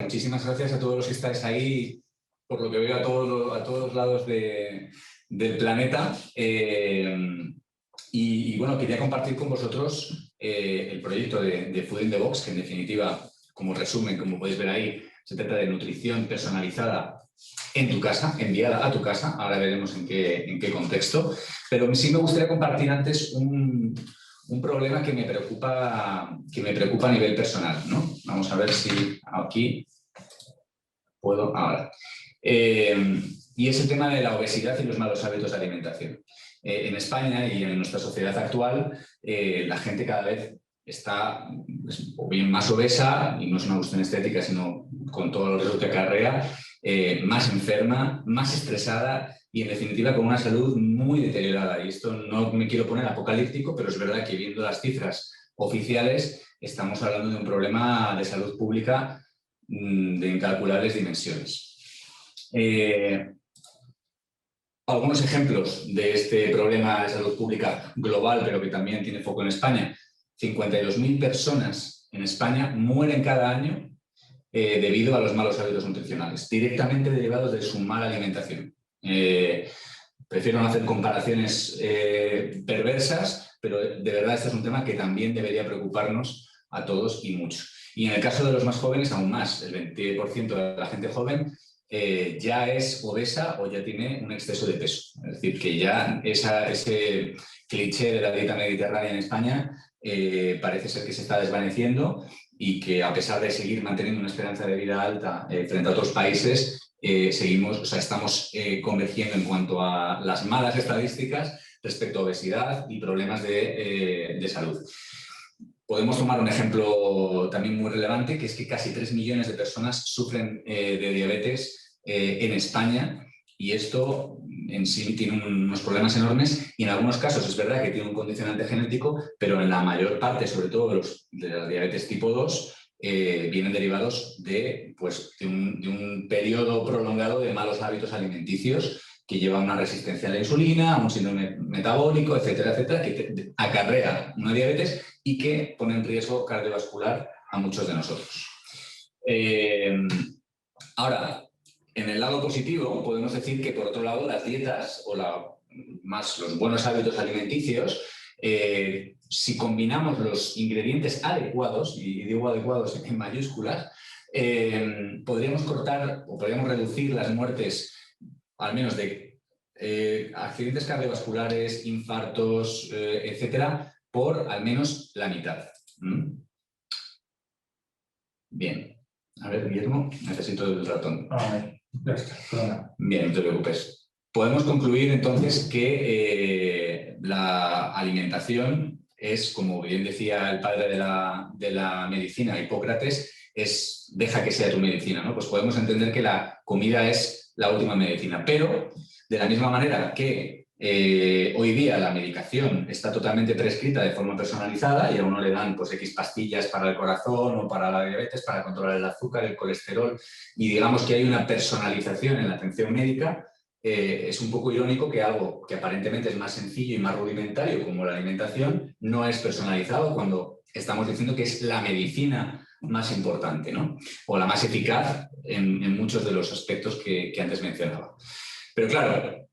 Muchísimas gracias a todos los que estáis ahí, por lo que veo a todos lados del planeta. Y bueno, quería compartir con vosotros el proyecto de Food in the Box, que en definitiva, como resumen, como podéis ver ahí, se trata de nutrición personalizada en tu casa, enviada a tu casa. Ahora veremos en qué contexto. Pero sí me gustaría compartir antes un problema que me preocupa a nivel personal, ¿no? Vamos a ver si aquí puedo ahora. Y es el tema de la obesidad y los malos hábitos de alimentación. En España y en nuestra sociedad actual, la gente cada vez está o bien más obesa, y no es una cuestión estética, sino con todo lo riesgo que acarrea, más enferma, más estresada y, en definitiva, con una salud muy deteriorada. Y esto no me quiero poner apocalíptico, pero es verdad que, viendo las cifras oficiales, estamos hablando de un problema de salud pública de incalculables dimensiones. Algunos ejemplos de este problema de salud pública global, pero que también tiene foco en España. 52.000 personas en España mueren cada año debido a los malos hábitos nutricionales, directamente derivados de su mala alimentación. Prefiero no hacer comparaciones perversas, pero de verdad este es un tema que también debería preocuparnos a todos y mucho. Y en el caso de los más jóvenes, aún más. El 20% de la gente joven ya es obesa o ya tiene un exceso de peso. Es decir, que ya ese cliché de la dieta mediterránea en España parece ser que se está desvaneciendo y que, a pesar de seguir manteniendo una esperanza de vida alta frente a otros países, estamos convergiendo en cuanto a las malas estadísticas respecto a obesidad y problemas de salud. Podemos tomar un ejemplo también muy relevante, que es que casi 3 millones de personas sufren de diabetes en España, y esto en sí tiene unos problemas enormes, y en algunos casos es verdad que tiene un condicionante genético, pero en la mayor parte, sobre todo de la diabetes tipo 2, vienen derivados de un periodo prolongado de malos hábitos alimenticios que lleva a una resistencia a la insulina, a un síndrome metabólico, etcétera, etcétera, que acarrea una diabetes y que pone en riesgo cardiovascular a muchos de nosotros. Ahora, en el lado positivo, podemos decir que, por otro lado, las dietas o los buenos hábitos alimenticios, si combinamos los ingredientes adecuados, y digo adecuados en mayúsculas, podríamos cortar o podríamos reducir las muertes, al menos de accidentes cardiovasculares, infartos, etcétera, por al menos la mitad. Bien. A ver, Guillermo, necesito el ratón. Ya está. Bien, no te preocupes. Podemos concluir entonces que la alimentación es, como bien decía el padre de la medicina, Hipócrates, deja que sea tu medicina, ¿no? Pues podemos entender que la comida es la última medicina, pero de la misma manera que hoy día la medicación está totalmente prescrita de forma personalizada y a uno le dan pues X pastillas para el corazón o para la diabetes, para controlar el azúcar, el colesterol, y digamos que hay una personalización en la atención médica, es un poco irónico que algo que aparentemente es más sencillo y más rudimentario, como la alimentación, no es personalizado cuando estamos diciendo que es la medicina más importante, ¿no? O la más eficaz en muchos de los aspectos que antes mencionaba. Pero claro,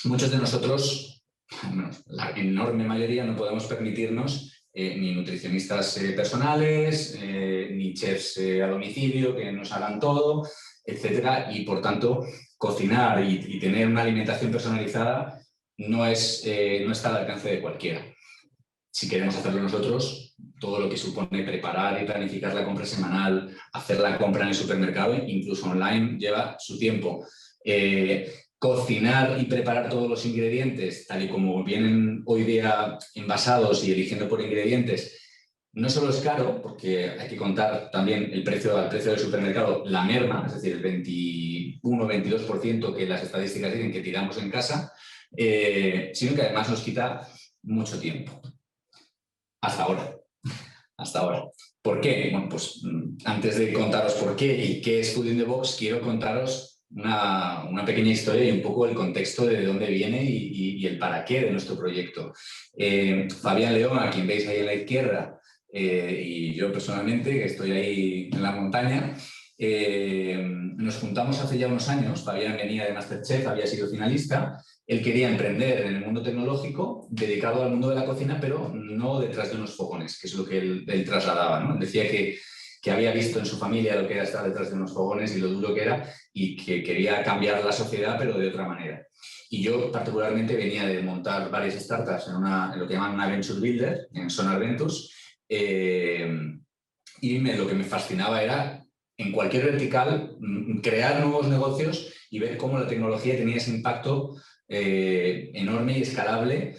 muchos de nosotros, bueno, la enorme mayoría, no podemos permitirnos ni nutricionistas personales, ni chefs a domicilio que nos hagan todo, etcétera, y por tanto cocinar y tener una alimentación personalizada no está al alcance de cualquiera. Si queremos hacerlo nosotros, todo lo que supone preparar y planificar la compra semanal, hacer la compra en el supermercado, incluso online, lleva su tiempo. Cocinar y preparar todos los ingredientes, tal y como vienen hoy día envasados y eligiendo por ingredientes, no solo es caro, porque hay que contar también al precio del supermercado la merma, es decir, el 21-22% que las estadísticas dicen que tiramos en casa, sino que además nos quita mucho tiempo. Hasta ahora. ¿Por qué? Bueno, pues antes de contaros por qué y qué es Food in the Box, quiero contaros una pequeña historia y un poco el contexto de dónde viene y el para qué de nuestro proyecto. Fabián León, a quien veis ahí a la izquierda, y yo personalmente, que estoy ahí en la montaña, nos juntamos hace ya unos años. Fabián venía de MasterChef, había sido finalista. Él quería emprender en el mundo tecnológico, dedicado al mundo de la cocina, pero no detrás de unos fogones, que es lo que él trasladaba, ¿no? Él decía que había visto en su familia lo que era estar detrás de unos fogones y lo duro que era, y que quería cambiar la sociedad, pero de otra manera. Y yo particularmente venía de montar varias startups en lo que llaman una Venture Builder, en Sonar Ventures, y lo que me fascinaba era, en cualquier vertical, crear nuevos negocios y ver cómo la tecnología tenía ese impacto enorme y escalable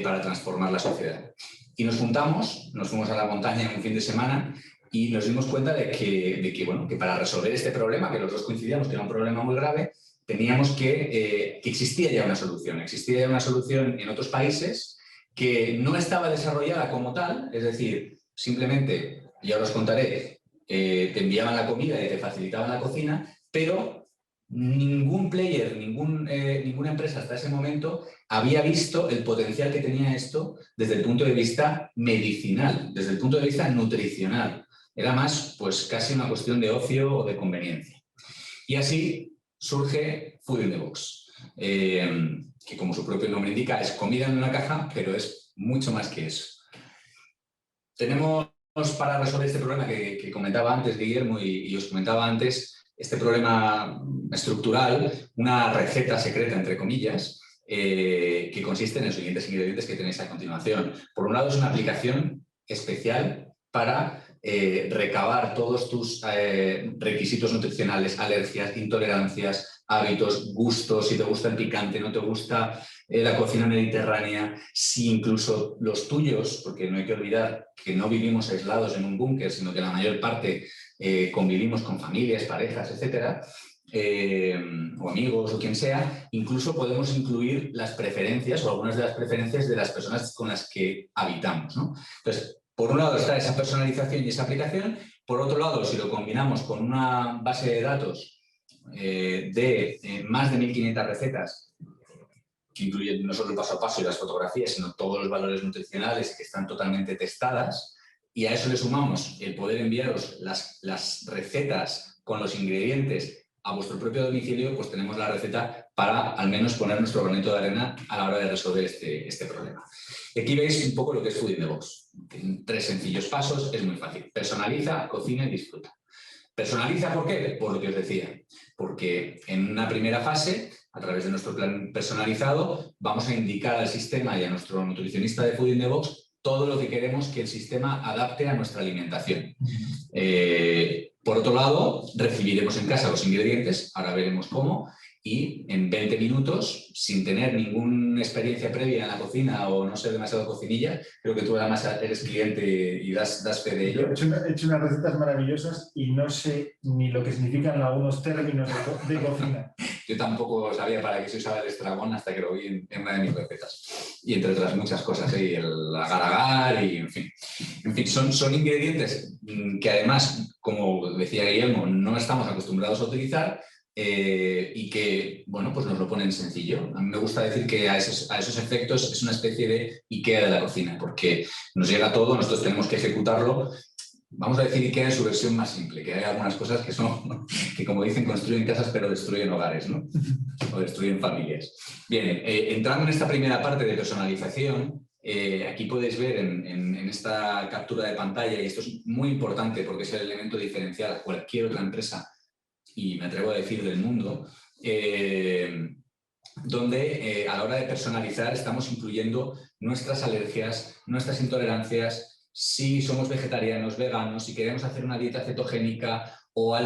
para transformar la sociedad. Y nos fuimos a la montaña en un fin de semana y nos dimos cuenta de que para resolver este problema, que los dos coincidíamos que era un problema muy grave, teníamos que existía ya una solución. Existía ya una solución en otros países que no estaba desarrollada como tal, es decir, simplemente, ya os contaré, te enviaban la comida y te facilitaban la cocina, pero ningún player, ninguna empresa hasta ese momento había visto el potencial que tenía esto desde el punto de vista medicinal, desde el punto de vista nutricional. Era más, pues, casi una cuestión de ocio o de conveniencia. Y así surge Food in the Box, que como su propio nombre indica, es comida en una caja, pero es mucho más que eso. Tenemos, para resolver este problema que comentaba antes Guillermo y os comentaba antes, este problema estructural, una receta secreta, entre comillas, que consiste en los siguientes ingredientes que tenéis a continuación. Por un lado, es una aplicación especial para recabar todos tus requisitos nutricionales, alergias, intolerancias, hábitos, gustos, si te gusta el picante, no te gusta la cocina mediterránea, si incluso los tuyos, porque no hay que olvidar que no vivimos aislados en un búnker, sino que la mayor parte convivimos con familias, parejas, etcétera, o amigos o quien sea, incluso podemos incluir las preferencias o algunas de las preferencias de las personas con las que habitamos, ¿no? Entonces, por un lado está esa personalización y esa aplicación. Por otro lado, si lo combinamos con una base de datos de más de 1.500 recetas, que incluyen no solo el paso a paso y las fotografías, sino todos los valores nutricionales que están totalmente testadas, y a eso le sumamos el poder enviaros las recetas con los ingredientes a vuestro propio domicilio, pues tenemos la receta para al menos poner nuestro granito de arena a la hora de resolver este problema. Y aquí veis un poco lo que es Food in the Box. En 3 sencillos pasos, es muy fácil. Personaliza, cocina y disfruta. Personaliza, ¿por qué? Por lo que os decía. Porque en una primera fase, a través de nuestro plan personalizado, vamos a indicar al sistema y a nuestro nutricionista de Food in the Box todo lo que queremos que el sistema adapte a nuestra alimentación. Por otro lado, recibiremos en casa los ingredientes, ahora veremos cómo, y en 20 minutos, sin tener ninguna experiencia previa en la cocina o no ser demasiado cocinilla, creo que tú además eres cliente y das fe de ello. He hecho unas recetas maravillosas y no sé ni lo que significan algunos términos de cocina. Yo tampoco sabía para qué se usaba el estragón hasta que lo vi en una de mis recetas. Y entre otras muchas cosas, y el agar-agar y en fin. En fin, son ingredientes que además, como decía Guillermo, no estamos acostumbrados a utilizar y que, bueno, pues nos lo ponen sencillo. A mí me gusta decir que a esos efectos es una especie de IKEA de la cocina, porque nos llega todo, nosotros tenemos que ejecutarlo. Vamos a decir IKEA en su versión más simple, que hay algunas cosas que, como dicen, construyen casas pero destruyen hogares, ¿no? O destruyen familias. Bien, entrando en esta primera parte de personalización, aquí podéis ver en esta captura de pantalla, y esto es muy importante porque es el elemento diferencial a cualquier otra empresa, y me atrevo a decir del mundo, donde a la hora de personalizar estamos incluyendo nuestras alergias, nuestras intolerancias, si somos vegetarianos, veganos, si queremos hacer una dieta cetogénica o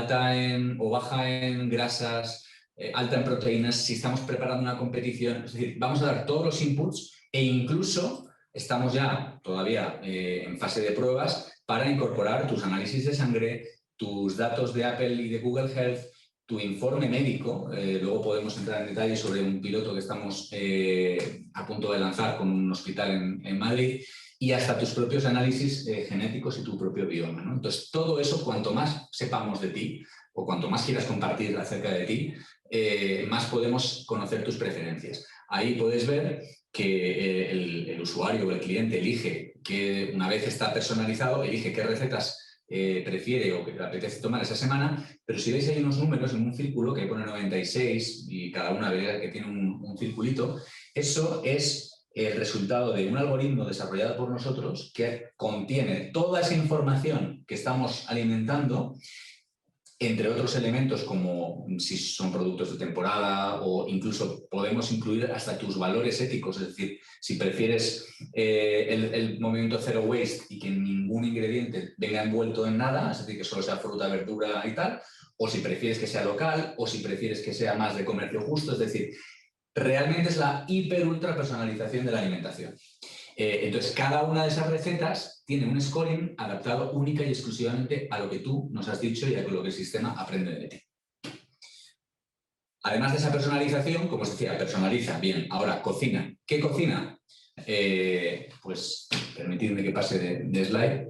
baja en grasas, alta en proteínas, si estamos preparando una competición. Es decir, vamos a dar todos los inputs e incluso estamos ya todavía en fase de pruebas para incorporar tus análisis de sangre, tus datos de Apple y de Google Health, tu informe médico. Luego podemos entrar en detalle sobre un piloto que estamos a punto de lanzar con un hospital en Madrid, y hasta tus propios análisis genéticos y tu propio bioma, ¿no? Entonces, todo eso, cuanto más sepamos de ti o cuanto más quieras compartir acerca de ti, más podemos conocer tus preferencias. Ahí puedes ver que el usuario o el cliente elige, que una vez está personalizado, elige qué recetas prefiere o que le apetece tomar esa semana, pero si veis hay unos números en un círculo que pone 96 y cada una ve que tiene un circulito, eso es el resultado de un algoritmo desarrollado por nosotros que contiene toda esa información que estamos alimentando, entre otros elementos como si son productos de temporada o incluso podemos incluir hasta tus valores éticos, es decir, si prefieres el movimiento zero waste y que ningún ingrediente venga envuelto en nada, es decir, que solo sea fruta, verdura y tal, o si prefieres que sea local o si prefieres que sea más de comercio justo, es decir, realmente es la hiper ultra personalización de la alimentación. Entonces, cada una de esas recetas tiene un scoring adaptado única y exclusivamente a lo que tú nos has dicho y a lo que el sistema aprende de ti. Además de esa personalización, como os decía, personaliza. Bien, ahora, cocina. ¿Qué cocina? Pues, permitidme que pase de slide.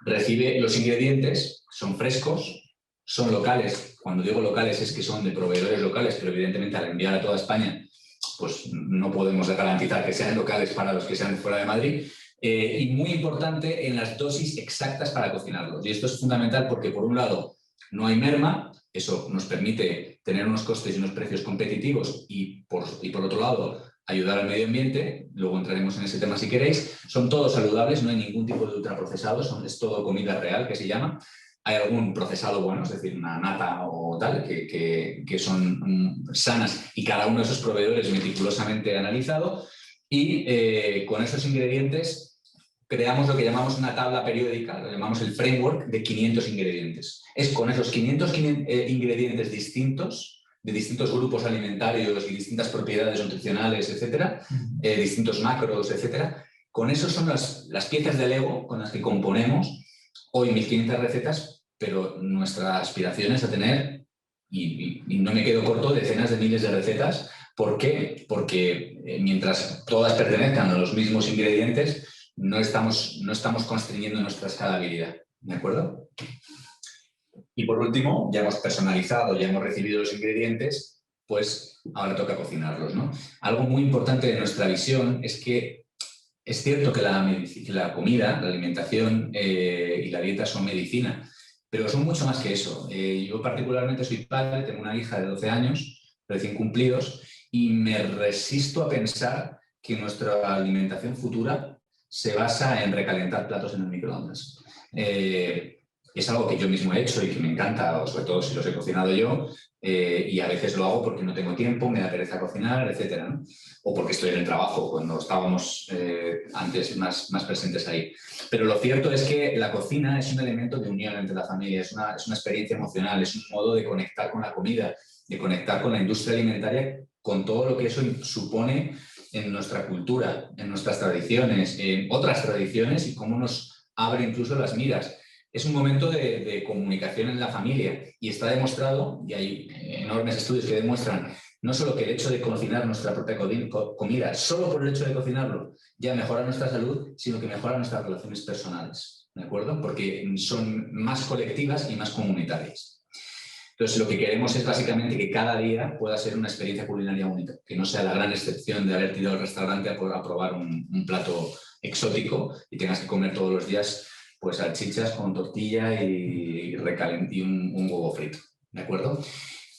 Recibe los ingredientes, son frescos, son locales. Cuando digo locales es que son de proveedores locales, pero evidentemente al enviar a toda España pues no podemos garantizar que sean locales para los que sean fuera de Madrid. Y muy importante en las dosis exactas para cocinarlos. Y esto es fundamental porque, por un lado, no hay merma, eso nos permite tener unos costes y unos precios competitivos y por otro lado, ayudar al medio ambiente. Luego entraremos en ese tema si queréis. Son todos saludables, no hay ningún tipo de ultraprocesados, es todo comida real, que se llama. Hay algún procesado bueno, es decir, una nata o tal, que son sanas y cada uno de esos proveedores meticulosamente analizado. Y con esos ingredientes creamos lo que llamamos una tabla periódica, lo llamamos el framework de 500 ingredientes. Es con esos 500 ingredientes distintos, de distintos grupos alimentarios y distintas propiedades nutricionales, etcétera, distintos macros, etcétera. Con eso son las piezas de Lego con las que componemos hoy 1500 recetas, pero nuestra aspiración es a tener, y no me quedo corto, decenas de miles de recetas. ¿Por qué? Porque mientras todas pertenezcan a los mismos ingredientes, no estamos constriñendo nuestra escalabilidad. ¿De acuerdo? Y por último, ya hemos personalizado, ya hemos recibido los ingredientes, pues ahora toca cocinarlos, ¿no? Algo muy importante de nuestra visión es que es cierto que la comida, la alimentación y la dieta son medicina, pero son mucho más que eso. Yo particularmente soy padre, tengo una hija de 12 años, recién cumplidos, y me resisto a pensar que nuestra alimentación futura se basa en recalentar platos en el microondas. Es algo que yo mismo he hecho y que me encanta, sobre todo si los he cocinado yo, y a veces lo hago porque no tengo tiempo, me da pereza cocinar, etcétera, ¿no? O porque estoy en el trabajo, cuando estábamos antes más presentes ahí. Pero lo cierto es que la cocina es un elemento de unión entre la familia, es una experiencia emocional, es un modo de conectar con la comida, de conectar con la industria alimentaria, con todo lo que eso supone en nuestra cultura, en nuestras tradiciones, en otras tradiciones y cómo nos abre incluso las miras. Es un momento de comunicación en la familia y está demostrado, y hay enormes estudios que demuestran no solo que el hecho de cocinar nuestra propia comida, solo por el hecho de cocinarlo, ya mejora nuestra salud, sino que mejora nuestras relaciones personales, ¿de acuerdo? Porque son más colectivas y más comunitarias. Entonces, lo que queremos es básicamente que cada día pueda ser una experiencia culinaria única, que no sea la gran excepción de haber ido al restaurante a probar un plato exótico y tengas que comer todos los días pues salchichas con tortilla y un huevo frito, ¿de acuerdo?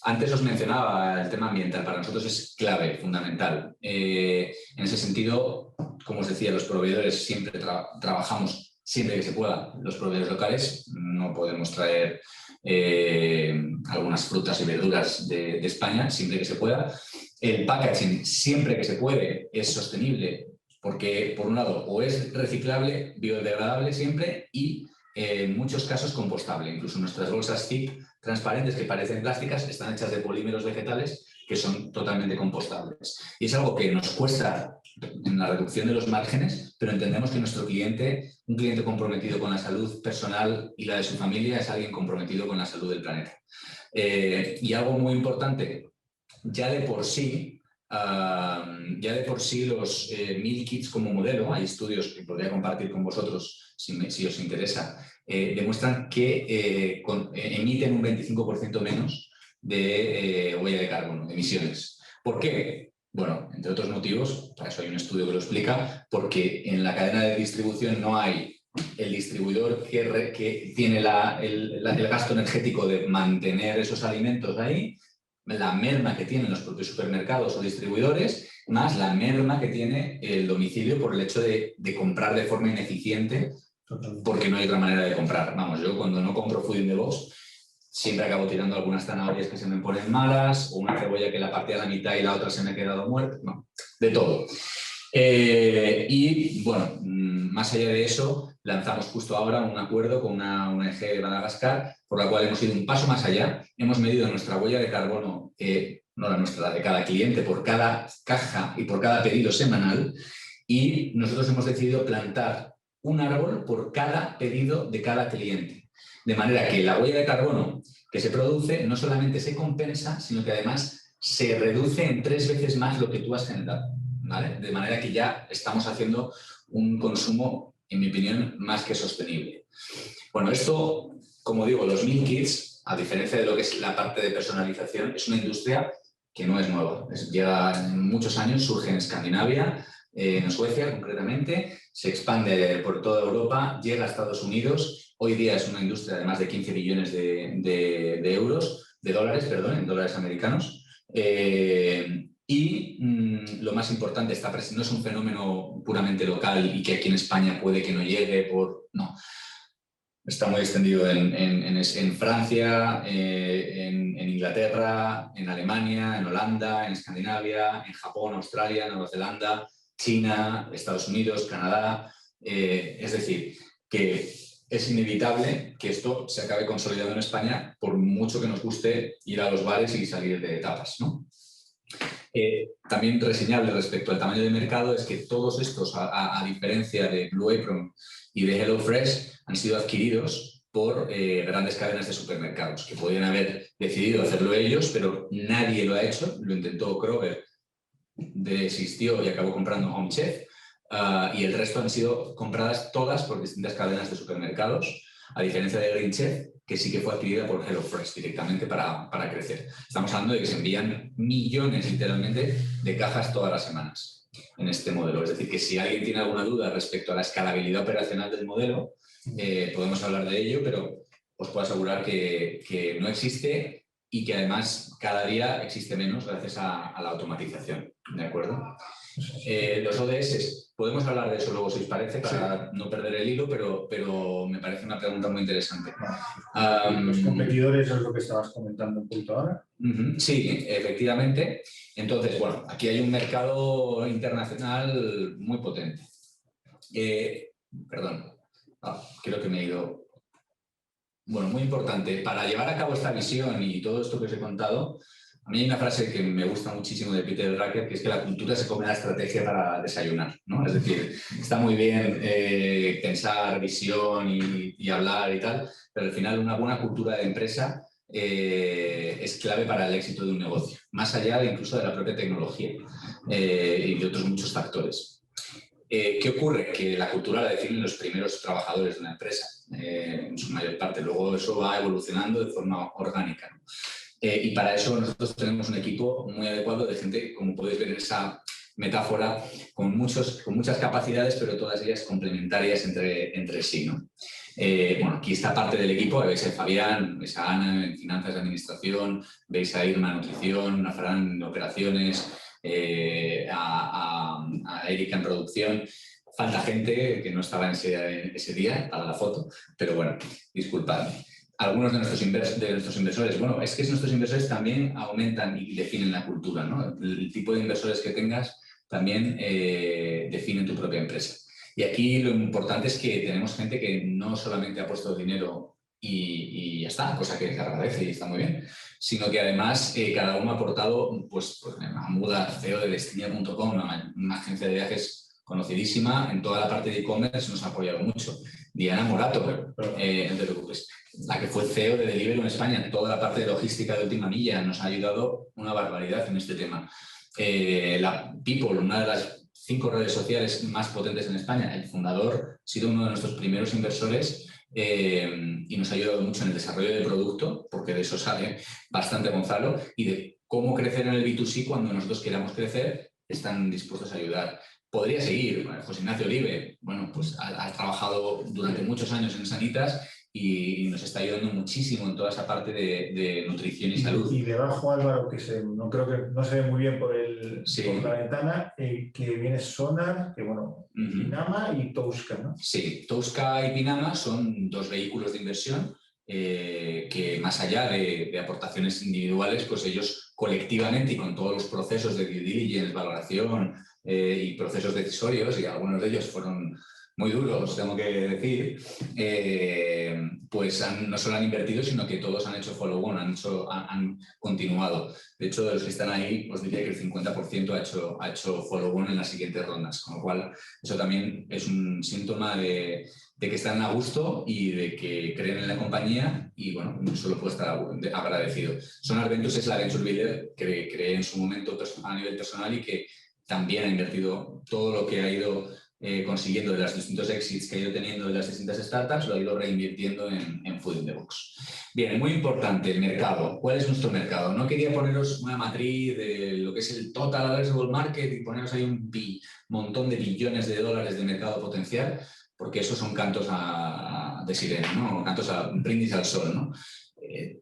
Antes os mencionaba el tema ambiental, para nosotros es clave, fundamental. En ese sentido, como os decía, los proveedores siempre trabajamos siempre que se pueda. Los proveedores locales no podemos traer algunas frutas y verduras de España, siempre que se pueda. El packaging, siempre que se puede, es sostenible, porque por un lado o es reciclable, biodegradable siempre y en muchos casos compostable. Incluso nuestras bolsas ZIP transparentes que parecen plásticas están hechas de polímeros vegetales que son totalmente compostables. Y es algo que nos cuesta en la reducción de los márgenes, pero entendemos que nuestro cliente, un cliente comprometido con la salud personal y la de su familia, es alguien comprometido con la salud del planeta. Y algo muy importante, ya de por sí los meal kits como modelo, hay estudios que podría compartir con vosotros si os interesa, demuestran que emiten un 25% menos de huella de carbono, de emisiones. ¿Por qué? Bueno, entre otros motivos, para eso hay un estudio que lo explica, porque en la cadena de distribución no hay el distribuidor que tiene el gasto energético de mantener esos alimentos ahí, la merma que tienen los propios supermercados o distribuidores, más la merma que tiene el domicilio por el hecho de comprar de forma ineficiente, porque no hay otra manera de comprar. Vamos, yo cuando no compro food in the box, siempre acabo tirando algunas zanahorias que se me ponen malas, o una cebolla que la partí a la mitad y la otra se me ha quedado muerta, no, de todo. Y bueno, más allá de eso, lanzamos justo ahora un acuerdo con una ONG de Madagascar, por la cual hemos ido un paso más allá. Hemos medido nuestra huella de carbono, no la nuestra, la de cada cliente, por cada caja y por cada pedido semanal, y nosotros hemos decidido plantar un árbol por cada pedido de cada cliente. De manera que la huella de carbono que se produce no solamente se compensa, sino que además se reduce en 3 veces más lo que tú has generado, ¿vale? De manera que ya estamos haciendo un consumo, en mi opinión, más que sostenible. Bueno, esto, como digo, los meal kits, a diferencia de lo que es la parte de personalización, es una industria que no es nueva. Lleva muchos años, surge en Escandinavia, en Suecia concretamente, se expande por toda Europa, llega a Estados Unidos. Hoy día es una industria de más de 15 billones de dólares, en dólares americanos. Y lo más importante, no es un fenómeno puramente local y que aquí en España puede que no llegue no. Está muy extendido en Francia, en Inglaterra, en Alemania, en Holanda, en Escandinavia, en Japón, Australia, Nueva Zelanda, China, Estados Unidos, Canadá. Es decir, que es inevitable que esto se acabe consolidando en España por mucho que nos guste ir a los bares y salir de tapas, ¿no? También reseñable respecto al tamaño de mercado es que todos estos, a diferencia de Blue Apron y de HelloFresh, han sido adquiridos por grandes cadenas de supermercados que podían haber decidido hacerlo ellos, pero nadie lo ha hecho. Lo intentó Kroger, desistió y acabó comprando Home Chef, y el resto han sido compradas todas por distintas cadenas de supermercados, a diferencia de Green Chef, que sí que fue adquirida por HelloFresh directamente para crecer. Estamos hablando de que se envían millones, literalmente, de cajas todas las semanas en este modelo. Es decir, que si alguien tiene alguna duda respecto a la escalabilidad operacional del modelo, podemos hablar de ello, pero os puedo asegurar que no existe y que además cada día existe menos gracias a la automatización. ¿De acuerdo? Los ODS, podemos hablar de eso luego si os parece, para no perder el hilo, pero me parece una pregunta muy interesante. Los competidores es lo que estabas comentando un punto ahora. Sí, efectivamente. Entonces, bueno, aquí hay un mercado internacional muy potente. Perdón, creo que me he ido. Bueno, muy importante. Para llevar a cabo esta visión y todo esto que os he contado, a mí hay una frase que me gusta muchísimo de Peter Drucker, que es que la cultura se come la estrategia para desayunar, ¿no? Es decir, está muy bien pensar visión y hablar y tal, pero al final una buena cultura de empresa es clave para el éxito de un negocio, más allá incluso de la propia tecnología y de otros muchos factores. ¿Qué ocurre? Que la cultura la definen los primeros trabajadores de una empresa, en su mayor parte. Luego eso va evolucionando de forma orgánica, ¿no? Y para eso nosotros tenemos un equipo muy adecuado de gente, como podéis ver en esa metáfora, con muchas capacidades, pero todas ellas complementarias entre sí, ¿no? Bueno, aquí está parte del equipo, veis a Fabián, veis a Ana en finanzas y administración, veis a Irma en nutrición, a Fran en operaciones, a Erika en producción. Falta gente que no estaba ese día para la foto, pero bueno, disculpadme. Algunos de nuestros inversores, bueno, es que nuestros inversores también aumentan y definen la cultura, ¿no? El tipo de inversores que tengas también definen tu propia empresa. Y aquí lo importante es que tenemos gente que no solamente ha puesto dinero y ya está, cosa que se agradece y está muy bien, sino que además cada uno ha aportado, pues Mahmuda, CEO de Destinia.com, una agencia de viajes conocidísima en toda la parte de e-commerce, nos ha apoyado mucho. Diana Morato, no te preocupes, la que fue CEO de Deliveroo en España, en toda la parte de logística de última milla, nos ha ayudado una barbaridad en este tema. La People, una de las 5 redes sociales más potentes en España, el fundador ha sido uno de nuestros primeros inversores y nos ha ayudado mucho en el desarrollo del producto, porque de eso sabe bastante Gonzalo, y de cómo crecer en el B2C cuando nosotros queramos crecer, están dispuestos a ayudar. Podría seguir. Bueno, José Ignacio Olive, bueno, pues ha trabajado durante muchos años en Sanitas y nos está ayudando muchísimo en toda esa parte de nutrición y salud. Y debajo Álvaro, no creo que no se ve muy bien por la ventana, que viene Sonar, que bueno, Pinama y Touska, ¿no? Sí, Touska y Pinama son dos vehículos de inversión que más allá de aportaciones individuales, pues ellos colectivamente y con todos los procesos de due diligence, valoración y procesos decisorios, y algunos de ellos fueron muy duros, tengo que decir, pues no solo han invertido, sino que todos han hecho follow-on, han continuado. De hecho, de los que están ahí, os diría que el 50% ha hecho follow-on en las siguientes rondas, con lo cual eso también es un síntoma de que están a gusto y de que creen en la compañía y, bueno, solo puedo estar agradecido. Sonar Ventures es la venture builder que creé en su momento a nivel personal y que también ha invertido todo lo que ha ido consiguiendo de los distintos exits que ha ido teniendo de las distintas startups, lo ha ido reinvirtiendo en Food in the Box. Bien, muy importante, el mercado. ¿Cuál es nuestro mercado? No quería poneros una matriz de lo que es el total addressable market y poneros ahí un montón de billones de dólares de mercado potencial, porque esos son cantos de sirena, ¿no? Cantos a brindis al sol, ¿no?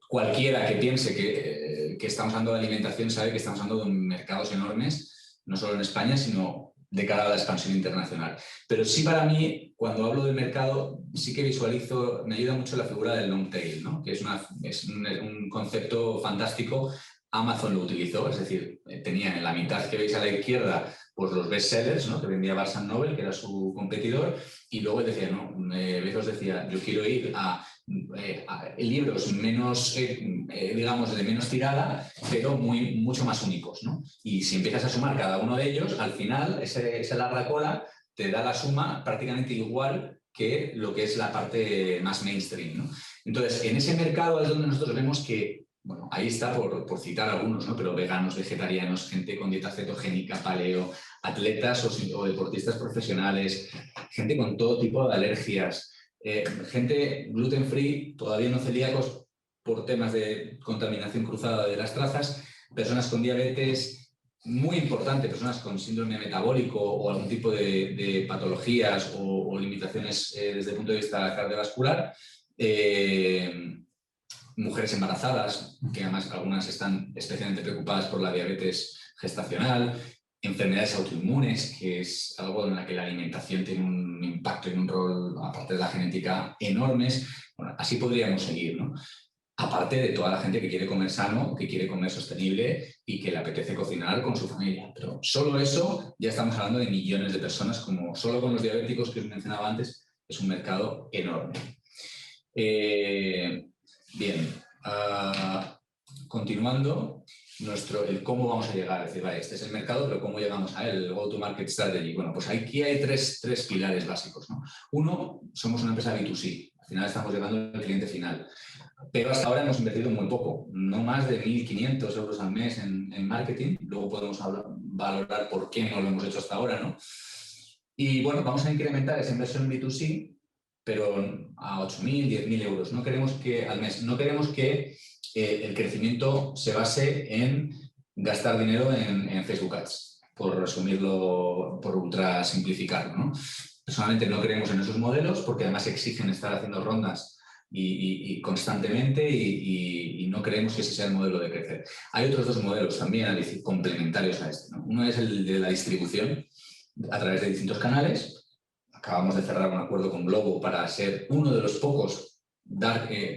Cualquiera que piense que estamos hablando de alimentación sabe que estamos hablando de mercados enormes, no solo en España, sino de cara a la expansión internacional. Pero sí, para mí, cuando hablo del mercado, sí que visualizo, me ayuda mucho la figura del long tail, ¿no? Que es un concepto fantástico. Amazon lo utilizó, es decir, tenía en la mitad que veis a la izquierda pues los bestsellers, ¿no? Que vendía Barnes & Noble, que era su competidor, y luego él decía, no, Bezos decía, yo quiero ir a libros menos, digamos, de menos tirada, pero mucho más únicos, ¿no? Y si empiezas a sumar cada uno de ellos, al final esa larga cola te da la suma prácticamente igual que lo que es la parte más mainstream, ¿no? Entonces, en ese mercado es donde nosotros vemos que, bueno, ahí está por citar algunos, ¿no? Pero veganos, vegetarianos, gente con dieta cetogénica, paleo, atletas o deportistas profesionales, gente con todo tipo de alergias, gente gluten free, todavía no celíacos por temas de contaminación cruzada de las trazas, personas con diabetes, muy importante, personas con síndrome metabólico o algún tipo de patologías o limitaciones desde el punto de vista cardiovascular, mujeres embarazadas, que además algunas están especialmente preocupadas por la diabetes gestacional, enfermedades autoinmunes, que es algo en la que la alimentación tiene un impacto y un rol, aparte de la genética, enormes. Bueno, así podríamos seguir, ¿no? Aparte de toda la gente que quiere comer sano, que quiere comer sostenible y que le apetece cocinar con su familia. Pero solo eso ya estamos hablando de millones de personas, como solo con los diabéticos que os mencionaba antes, es un mercado enorme. Bien, continuando, el cómo vamos a llegar, es decir, vale, este es el mercado, pero cómo llegamos a él, el go-to-market strategy. Bueno, pues aquí hay tres pilares básicos, ¿no? Uno, somos una empresa B2C, al final estamos llegando al cliente final, pero hasta ahora hemos invertido muy poco, no más de 1.500 euros al mes en marketing, luego podemos valorar por qué no lo hemos hecho hasta ahora, ¿no? Y bueno, vamos a incrementar esa inversión B2C, pero a 8.000, 10.000 euros. No queremos que al mes, no queremos que el crecimiento se base en gastar dinero en Facebook Ads, por resumirlo, por ultra simplificarlo, ¿no? Personalmente no creemos en esos modelos porque además exigen estar haciendo rondas y constantemente y no creemos que ese sea el modelo de crecer. Hay otros dos modelos también complementarios a este, ¿no? Uno es el de la distribución a través de distintos canales. Acabamos de cerrar un acuerdo con Globo para ser uno de los pocos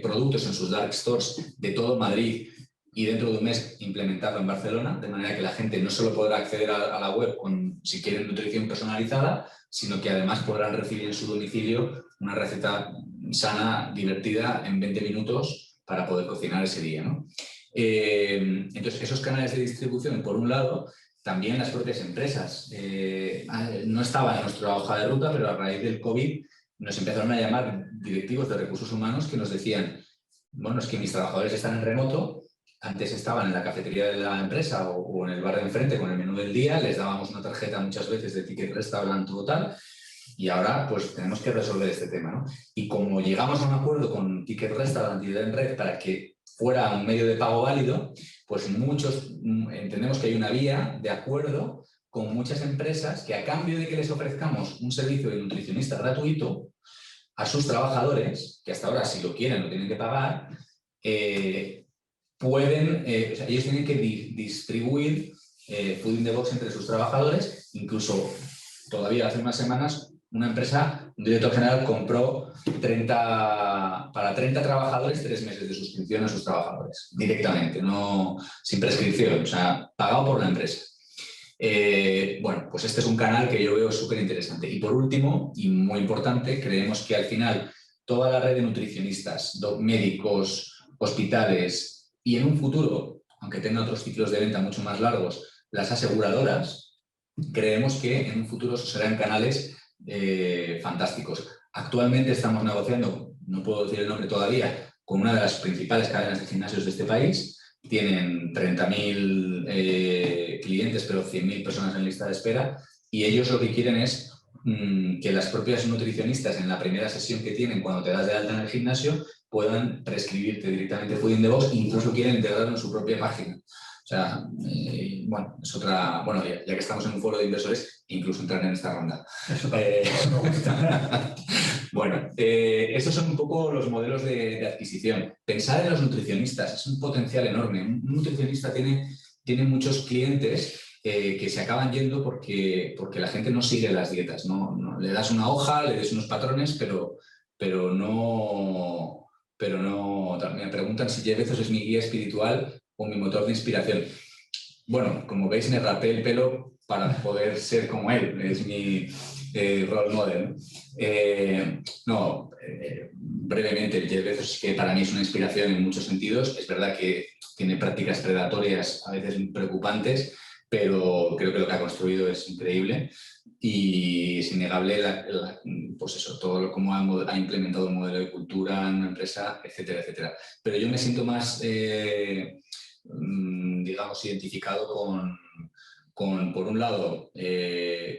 productos en sus dark stores de todo Madrid y dentro de un mes implementarlo en Barcelona, de manera que la gente no solo podrá acceder a la web si quieren nutrición personalizada, sino que además podrán recibir en su domicilio una receta sana, divertida, en 20 minutos para poder cocinar ese día, ¿no? Entonces, esos canales de distribución, por un lado, también las propias empresas. No estaba en nuestra hoja de ruta, pero a raíz del COVID nos empezaron a llamar directivos de recursos humanos que nos decían, bueno, es que mis trabajadores están en remoto, antes estaban en la cafetería de la empresa o en el bar de enfrente con el menú del día, les dábamos una tarjeta muchas veces de ticket restaurant o tal, y ahora pues tenemos que resolver este tema, ¿no? Y como llegamos a un acuerdo con Ticket Restaurant y Red para que fuera un medio de pago válido, pues muchos entendemos que hay una vía de acuerdo con muchas empresas que a cambio de que les ofrezcamos un servicio de nutricionista gratuito a sus trabajadores, que hasta ahora si lo quieren lo tienen que pagar, ellos tienen que distribuir Food in the Box entre sus trabajadores. Incluso todavía hace unas semanas una empresa, un director general compró para 30 trabajadores 3 meses de suscripción a sus trabajadores, directamente, no, sin prescripción, o sea, pagado por la empresa. Bueno, pues este es un canal que yo veo súper interesante. Y por último, y muy importante, creemos que al final toda la red de nutricionistas, médicos, hospitales y en un futuro, aunque tenga otros ciclos de venta mucho más largos, las aseguradoras, creemos que en un futuro serán canales fantásticos. Actualmente estamos negociando, no puedo decir el nombre todavía, con una de las principales cadenas de gimnasios de este país. Tienen 30.000 clientes, pero 100.000 personas en lista de espera, y ellos lo que quieren es que las propias nutricionistas en la primera sesión que tienen cuando te das de alta en el gimnasio puedan prescribirte directamente Food in the Box, incluso quieren integrarlo en su propia página. O sea, bueno, es otra... Bueno, ya que estamos en un foro de inversores, incluso entrar en esta ronda. Bueno, estos son un poco los modelos de adquisición. Pensar en los nutricionistas es un potencial enorme. Un nutricionista tiene muchos clientes que se acaban yendo porque la gente no sigue las dietas. No, le das una hoja, le des unos patrones, pero no... Me preguntan si Jeff Bezos es mi guía espiritual o mi motor de inspiración. Bueno, como veis, me rapé el pelo para poder ser como él. Es mi role model. Brevemente, Jeff Bezos, que para mí es una inspiración en muchos sentidos. Es verdad que tiene prácticas predatorias a veces preocupantes, pero creo que lo que ha construido es increíble y es innegable pues eso, todo cómo ha implementado un modelo de cultura en una empresa, etcétera, etcétera. Pero yo me siento más, digamos, identificado por un lado,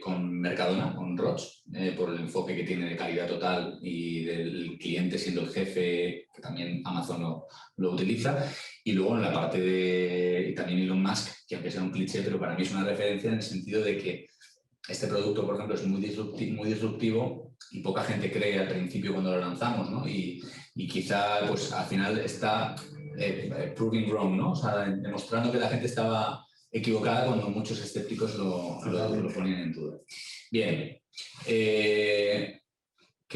con Mercadona, con Roche, por el enfoque que tiene de calidad total y del cliente siendo el jefe, que también Amazon lo utiliza, y luego en la parte de también Elon Musk, que aunque sea un cliché, pero para mí es una referencia en el sentido de que este producto, por ejemplo, es muy disruptivo y poca gente cree al principio cuando lo lanzamos, ¿no? Y quizá pues al final está proving wrong, ¿no? O sea, demostrando que la gente estaba equivocada cuando muchos escépticos lo ponían en duda. Bien, ¿qué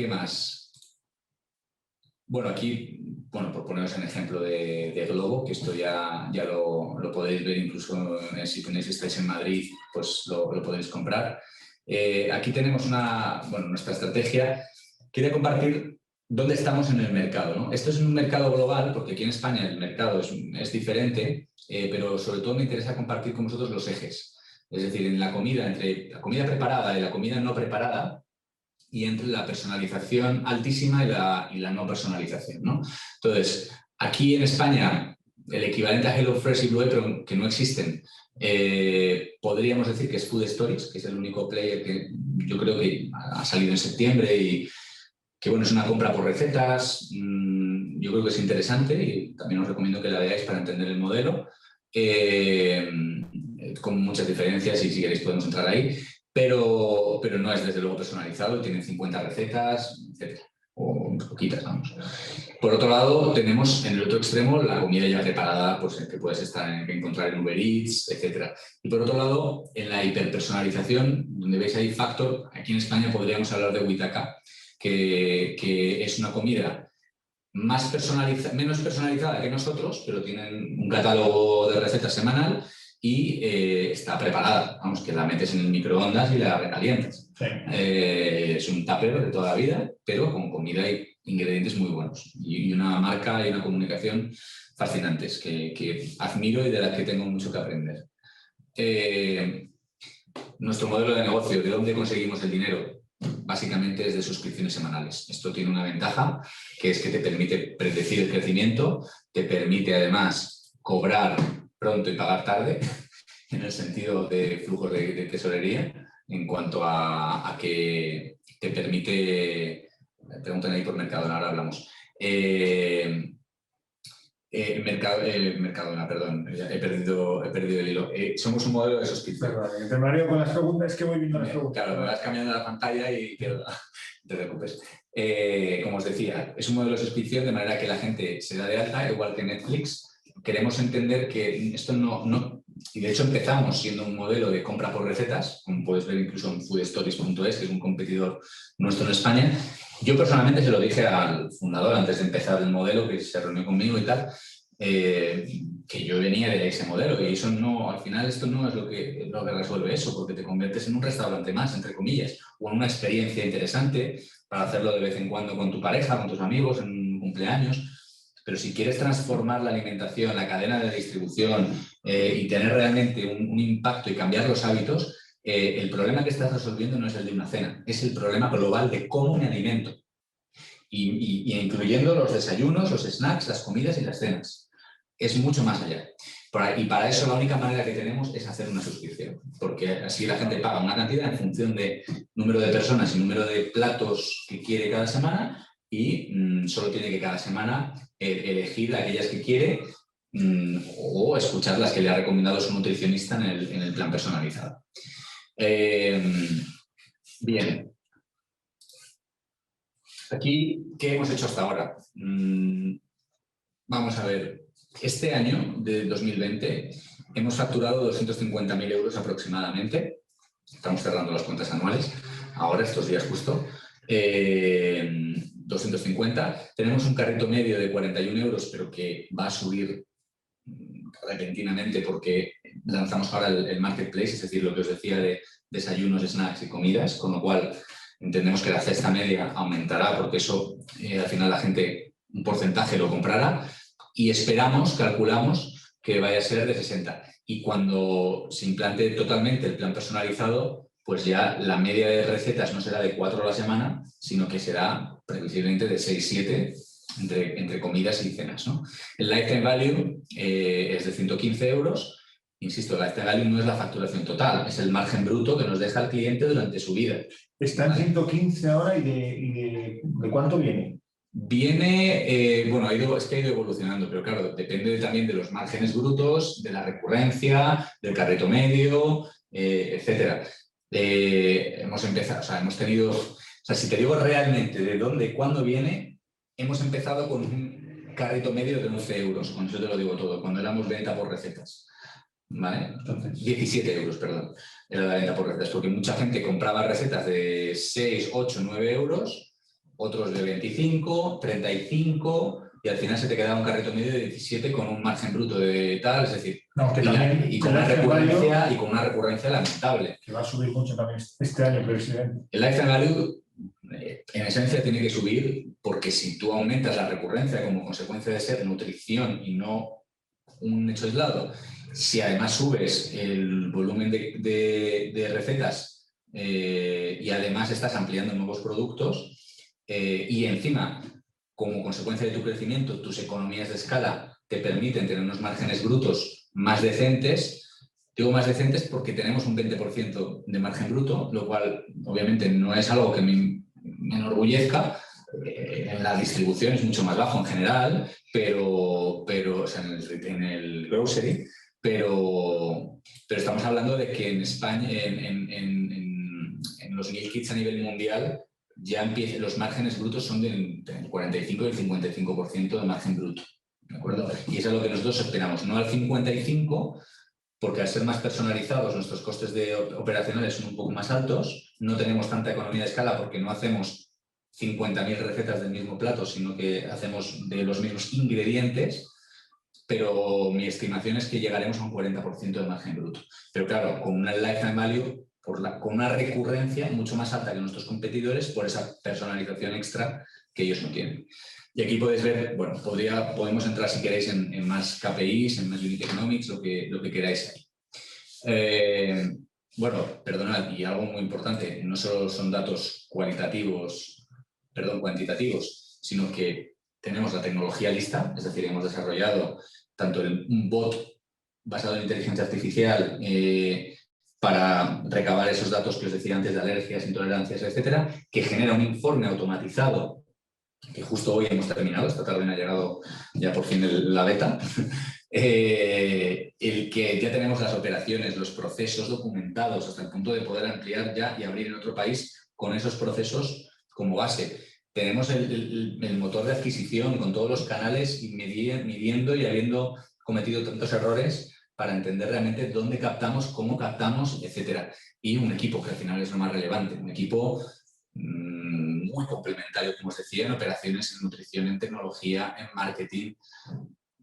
más? Bueno, aquí, por poneros en ejemplo de Globo, que esto ya lo podéis ver incluso si estáis en Madrid, pues lo podéis comprar. Aquí tenemos nuestra estrategia. Quería compartir dónde estamos en el mercado, ¿no? Esto es un mercado global, porque aquí en España el mercado es diferente, pero sobre todo me interesa compartir con vosotros los ejes. Es decir, en la comida, entre la comida preparada y la comida no preparada, y entre la personalización altísima y la no personalización, ¿no? Entonces, aquí en España, el equivalente a HelloFresh y Blue Apron, que no existen, podríamos decir que es Food Stories, que es el único player que yo creo que ha salido en septiembre y que bueno, es una compra por recetas. Yo creo que es interesante y también os recomiendo que la veáis para entender el modelo, con muchas diferencias y si queréis podemos entrar ahí. Pero no es desde luego personalizado, tiene 50 recetas, etc. O poquitas, vamos. Por otro lado, tenemos en el otro extremo la comida ya preparada, pues que puedes encontrar en Uber Eats, etc. Y por otro lado, en la hiperpersonalización, donde veis ahí Factor, aquí en España podríamos hablar de Witaka, que es una comida menos personalizada que nosotros, pero tienen un catálogo de recetas semanal y está preparada, vamos, que la metes en el microondas y la recalientas. Sí. Es un tupper de toda la vida, pero con comida y ingredientes muy buenos. Y una marca y una comunicación fascinantes que admiro y de las que tengo mucho que aprender. Nuestro modelo de negocio, ¿de dónde conseguimos el dinero? Básicamente es de suscripciones semanales. Esto tiene una ventaja, que es que te permite predecir el crecimiento, te permite además cobrar pronto y pagar tarde, en el sentido de flujos de tesorería, en cuanto a que te permite, preguntan ahí por Mercadona, ahora hablamos, Mercadona, perdón, he perdido el hilo. Somos un modelo de suscripción. Perdón, te mareo con las preguntas, es que voy viendo las preguntas. Claro, me vas cambiando la pantalla y pierdo. No te preocupes. Como os decía, es un modelo de suscripción de manera que la gente se da de alta, igual que Netflix. Queremos entender que esto no... Y de hecho empezamos siendo un modelo de compra por recetas, como puedes ver incluso en foodstories.es, que es un competidor nuestro en España. Yo personalmente se lo dije al fundador antes de empezar el modelo, que se reunió conmigo y tal, que yo venía de ese modelo y eso no, al final esto no es lo que resuelve eso, porque te conviertes en un restaurante más, entre comillas, o en una experiencia interesante para hacerlo de vez en cuando con tu pareja, con tus amigos, en un cumpleaños. Pero si quieres transformar la alimentación, la cadena de distribución y tener realmente un impacto y cambiar los hábitos, el problema que estás resolviendo no es el de una cena, es el problema global de cómo me alimento. Y incluyendo los desayunos, los snacks, las comidas y las cenas. Es mucho más allá. Y para eso la única manera que tenemos es hacer una suscripción, porque así la gente paga una cantidad en función de número de personas y número de platos que quiere cada semana y solo tiene que cada semana elegir aquellas que quiere o escuchar las que le ha recomendado su nutricionista en el plan personalizado. Bien. Aquí, ¿qué hemos hecho hasta ahora? Vamos a ver. Este año, de 2020, hemos facturado 250.000 euros aproximadamente. Estamos cerrando las cuentas anuales, ahora, estos días justo. 250. Tenemos un carrito medio de 41 euros, pero que va a subir repentinamente porque lanzamos ahora el marketplace, es decir, lo que os decía de desayunos, snacks y comidas, con lo cual entendemos que la cesta media aumentará porque eso al final la gente un porcentaje lo comprará y esperamos, calculamos que vaya a ser de 60. Y cuando se implante totalmente el plan personalizado, pues ya la media de recetas no será de 4 a la semana, sino que será previsiblemente de 6-7 entre comidas y cenas, ¿no? El lifetime value es de 115 euros. Insisto, el lifetime value no es la facturación total, es el margen bruto que nos deja el cliente durante su vida. Está en 115 ahora y de cuánto viene. Viene, bueno, es que ha ido evolucionando, pero claro, depende también de los márgenes brutos, de la recurrencia, del carrito medio, etcétera. Hemos empezado, o sea, hemos tenido, o sea, si te digo realmente de dónde y cuándo viene, hemos empezado con un carrito medio de 11 euros, con eso te lo digo todo, cuando éramos venta por recetas. ¿Vale? Entonces, 17 euros, perdón, era la venta por recetas, porque mucha gente compraba recetas de 6, 8, 9 euros, otros de 25, 35, y al final se te quedaba un carrito medio de 17 con un margen bruto de tal, es decir, y con una recurrencia lamentable. Que va a subir mucho también este año, precisamente. El lifetime value, en esencia, tiene que subir porque si tú aumentas la recurrencia como consecuencia de ser nutrición y no un hecho aislado, si además subes el volumen de recetas y además estás ampliando nuevos productos y encima, como consecuencia de tu crecimiento, tus economías de escala te permiten tener unos márgenes brutos más decentes. Digo más decentes porque tenemos un 20% de margen bruto, lo cual obviamente no es algo que me enorgullezca. En la distribución es mucho más bajo en general, pero o sea, en el grocery, pero estamos hablando de que en España, en los meal kits a nivel mundial, ya los márgenes brutos son del 45 y el 55% de margen bruto. ¿De acuerdo? Y eso es lo que nosotros esperamos, no al 55%, porque al ser más personalizados nuestros costes operacionales son un poco más altos, no tenemos tanta economía de escala porque no hacemos 50.000 recetas del mismo plato, sino que hacemos de los mismos ingredientes, pero mi estimación es que llegaremos a un 40% de margen bruto. Pero claro, con una lifetime value, con una recurrencia mucho más alta que nuestros competidores por esa personalización extra que ellos no tienen. Y aquí podéis ver, bueno, podemos entrar si queréis en más KPIs, en más Unit Economics, lo que queráis ahí. Bueno, perdonad, y algo muy importante, no solo son datos cuantitativos, sino que tenemos la tecnología lista, es decir, hemos desarrollado tanto un bot basado en inteligencia artificial para recabar esos datos que os decía antes de alergias, intolerancias, etcétera, que genera un informe automatizado que justo hoy hemos terminado, esta tarde me ha llegado ya por fin la beta, el que ya tenemos las operaciones, los procesos documentados hasta el punto de poder ampliar ya y abrir en otro país con esos procesos como base. Tenemos el motor de adquisición con todos los canales y midiendo y habiendo cometido tantos errores para entender realmente dónde captamos, cómo captamos, etc. Y un equipo, que al final es lo más relevante, un equipo muy complementario, como os decía, en operaciones, en nutrición, en tecnología, en marketing.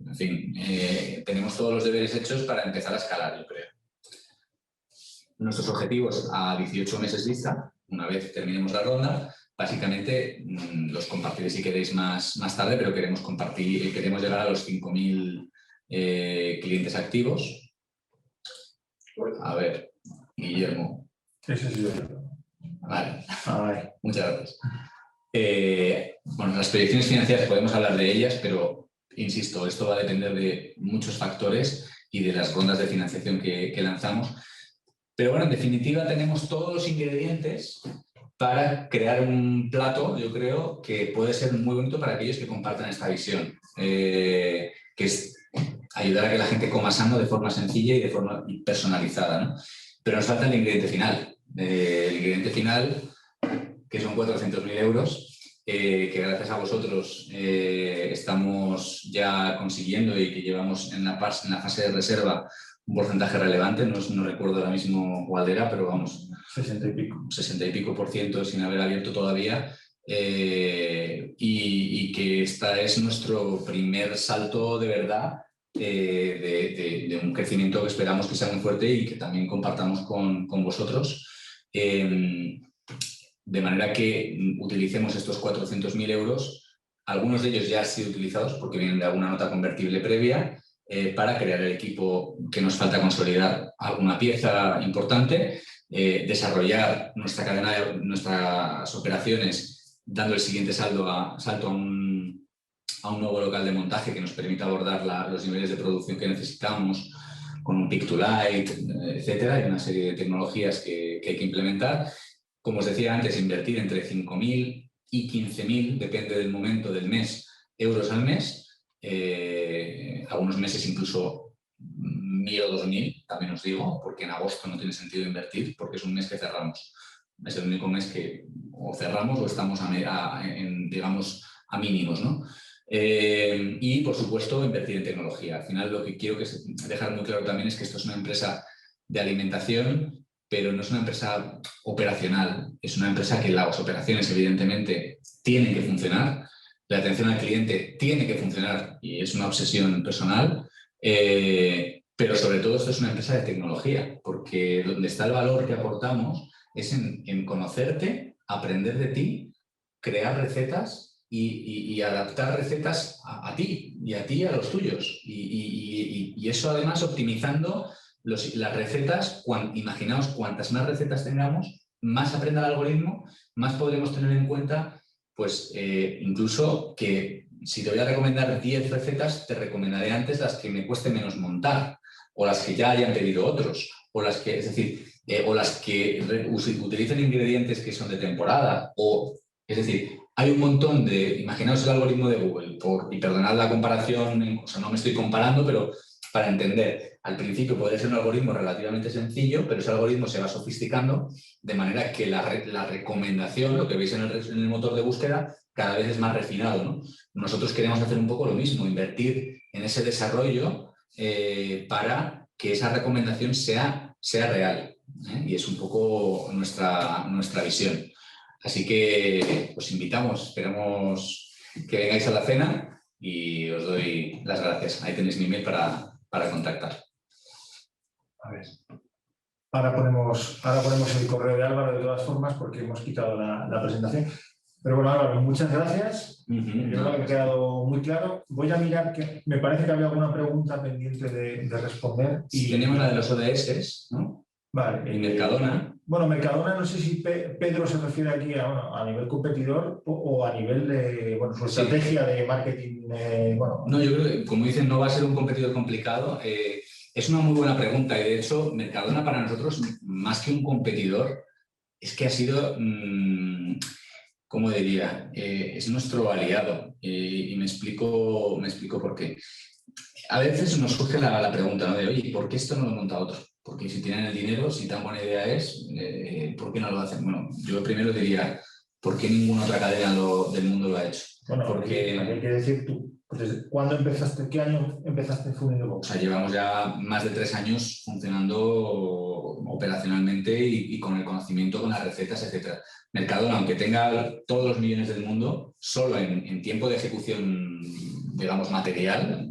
En fin, tenemos todos los deberes hechos para empezar a escalar, yo creo. Nuestros objetivos a 18 meses vista, una vez terminemos la ronda, básicamente los compartiré si queréis más tarde, pero queremos llegar a los 5.000 clientes activos. A ver, Guillermo. Sí. Vale. Ay. Muchas gracias. Bueno, las proyecciones financieras podemos hablar de ellas, pero insisto, esto va a depender de muchos factores y de las rondas de financiación que lanzamos. Pero bueno, en definitiva tenemos todos los ingredientes para crear un plato, yo creo, que puede ser muy bonito para aquellos que compartan esta visión, que es ayudar a que la gente coma sano de forma sencilla y de forma personalizada, ¿no? Pero nos falta el ingrediente final. El ingrediente final, que son 400.000 euros, que gracias a vosotros estamos ya consiguiendo y que llevamos en la fase de reserva un porcentaje relevante, no recuerdo ahora mismo cuál era, pero vamos, 60 y pico. 60 y pico % sin haber abierto todavía, y que esta es nuestro primer salto de verdad de un crecimiento que esperamos que sea muy fuerte y que también compartamos con vosotros. De manera que utilicemos estos 400.000 euros, algunos de ellos ya han sido utilizados porque vienen de alguna nota convertible previa, para crear el equipo que nos falta consolidar, alguna pieza importante, desarrollar nuestra cadena, nuestras operaciones, dando el siguiente salto a un nuevo local de montaje que nos permita abordar los niveles de producción que necesitamos, con un pick to light, etcétera, y una serie de tecnologías que hay que implementar. Como os decía antes, invertir entre 5.000 y 15.000, depende del momento del mes, euros al mes. Algunos meses incluso 1.000 o 2.000, también os digo, porque en agosto no tiene sentido invertir, porque es un mes que cerramos. Es el único mes que o cerramos o estamos digamos, a mínimos, ¿no? Y, por supuesto, invertir en tecnología. Al final, lo que quiero dejar muy claro también es que esto es una empresa de alimentación, pero no es una empresa operacional. Es una empresa que las operaciones, evidentemente, tienen que funcionar. La atención al cliente tiene que funcionar y es una obsesión personal. Pero, sobre todo, esto es una empresa de tecnología, porque donde está el valor que aportamos es en conocerte, aprender de ti, crear recetas y adaptar recetas a ti y a los tuyos. Y eso, además, optimizando las recetas. Imaginaos, cuantas más recetas tengamos, más aprenda el algoritmo, más podremos tener en cuenta, pues, incluso que si te voy a recomendar 10 recetas, te recomendaré antes las que me cueste menos montar, o las que ya hayan pedido otros, o las que, es decir, o las que utilicen ingredientes que son de temporada, es decir, hay un montón imaginaos el algoritmo de Google, y perdonad la comparación, o sea, no me estoy comparando, pero para entender, al principio podría ser un algoritmo relativamente sencillo, pero ese algoritmo se va sofisticando de manera que la recomendación, lo que veis en el motor de búsqueda, cada vez es más refinado, ¿no? Nosotros queremos hacer un poco lo mismo, invertir en ese desarrollo para que esa recomendación sea real, ¿eh? Y es un poco nuestra visión. Así que os invitamos, esperamos que vengáis a la cena y os doy las gracias. Ahí tenéis mi email para contactar. A ver. Ahora ponemos el correo de Álvaro de todas formas porque hemos quitado la presentación. Pero bueno, Álvaro, muchas gracias. Yo creo que me ha quedado muy claro. Voy a mirar, que me parece que había alguna pregunta pendiente de responder. Sí, tenemos la de los ODS, ¿no? Vale. Y Mercadona. Bueno, Mercadona, no sé si Pedro se refiere aquí a nivel competidor o a nivel de su estrategia de marketing. No, yo creo que, como dicen, no va a ser un competidor complicado. Es una muy buena pregunta y, de hecho, Mercadona para nosotros, más que un competidor, es que ha sido ¿cómo diría? Es nuestro aliado y me explico por qué. A veces nos surge la pregunta, ¿no? De, oye, ¿por qué esto no lo monta otro? Porque si tienen el dinero, si tan buena idea es, ¿por qué no lo hacen? Bueno, yo primero diría, ¿por qué ninguna otra cadena del mundo lo ha hecho? Bueno, porque hay que decir tú, pues, ¿cuándo empezaste? ¿Qué año empezaste Food in the Box? O sea, llevamos ya más de 3 años funcionando operacionalmente y con el conocimiento, con las recetas, etc. Mercadona, aunque tenga todos los millones del mundo, solo en tiempo de ejecución, digamos, material,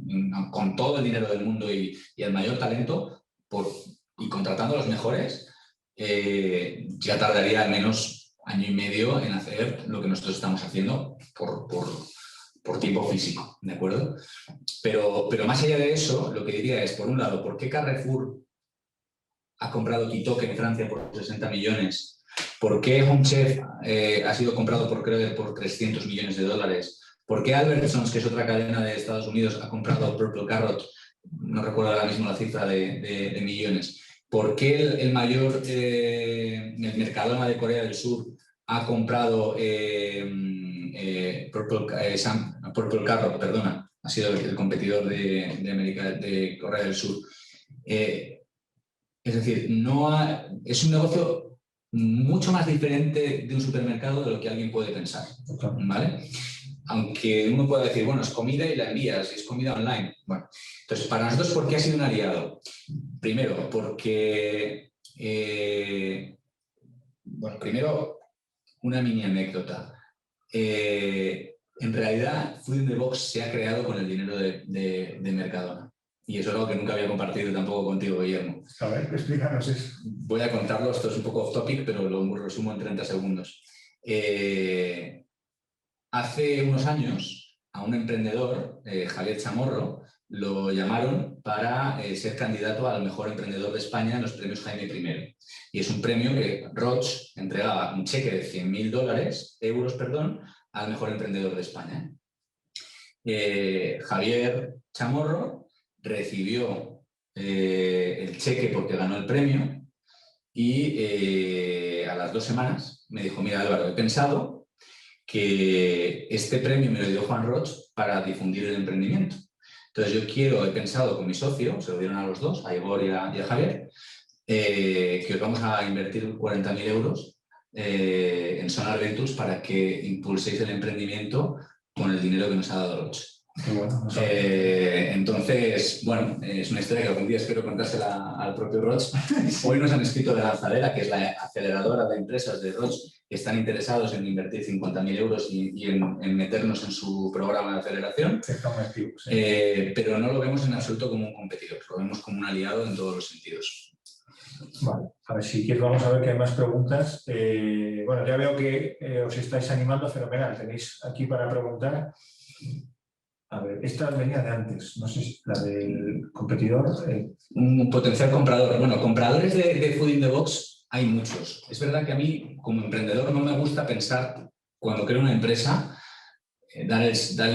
con todo el dinero del mundo y el mayor talento, y contratando a los mejores, ya tardaría al menos 1 año y medio en hacer lo que nosotros estamos haciendo por tiempo físico, ¿de acuerdo? Pero más allá de eso, lo que diría es, por un lado, ¿por qué Carrefour ha comprado Kitoque en Francia por 60 millones? ¿Por qué Home Chef ha sido comprado por Kroger por 300 millones de dólares? ¿Por qué Albertsons, que es otra cadena de Estados Unidos, ha comprado Purple Carrot? No recuerdo ahora mismo la cifra de millones. ¿Por qué el mayor el Mercadona de Corea del Sur ha comprado Purple Carrot, perdona? Ha sido el competidor de Corea del Sur. Es decir, es un negocio mucho más diferente de un supermercado de lo que alguien puede pensar, ¿vale? Aunque uno pueda decir, bueno, es comida y la envías, es comida online. Bueno, entonces, para nosotros, ¿por qué ha sido un aliado? Primero, porque, primero, una mini anécdota. En realidad, Food in the Box se ha creado con el dinero de Mercadona. Y eso es algo que nunca había compartido tampoco contigo, Guillermo. A ver, explícanos eso. Voy a contarlo, esto es un poco off topic, pero lo resumo en 30 segundos. Hace unos años, a un emprendedor, Javier Chamorro, lo llamaron para ser candidato al mejor emprendedor de España en los premios Jaime I. Y es un premio que Roche entregaba un cheque de 100.000 euros, al mejor emprendedor de España. Javier Chamorro recibió el cheque porque ganó el premio y a las 2 semanas me dijo, mira Álvaro, he pensado que este premio me lo dio Juan Roche para difundir el emprendimiento. Entonces he pensado con mi socio, se lo dieron a los dos, a Igor y a Javier, que os vamos a invertir 40.000 euros en Sonar Ventures para que impulséis el emprendimiento con el dinero que nos ha dado Roche. Bueno, entonces, bueno, es una historia que algún día espero contársela al propio Roche. Hoy nos han escrito de Lanzadera, que es la aceleradora de empresas de Roche, que están interesados en invertir 50.000 euros y en meternos en su programa de aceleración. Sí. Pero no lo vemos en absoluto como un competidor, lo vemos como un aliado en todos los sentidos. Vale, a ver si quieres, vamos a ver que hay más preguntas. Bueno, ya veo que os estáis animando, fenomenal. Tenéis aquí para preguntar. A ver, esta venía de antes, no sé si la del competidor. Un potencial comprador. Bueno, compradores de Food in the Box hay muchos. Es verdad que a mí, como emprendedor, no me gusta pensar, cuando creo una empresa, dar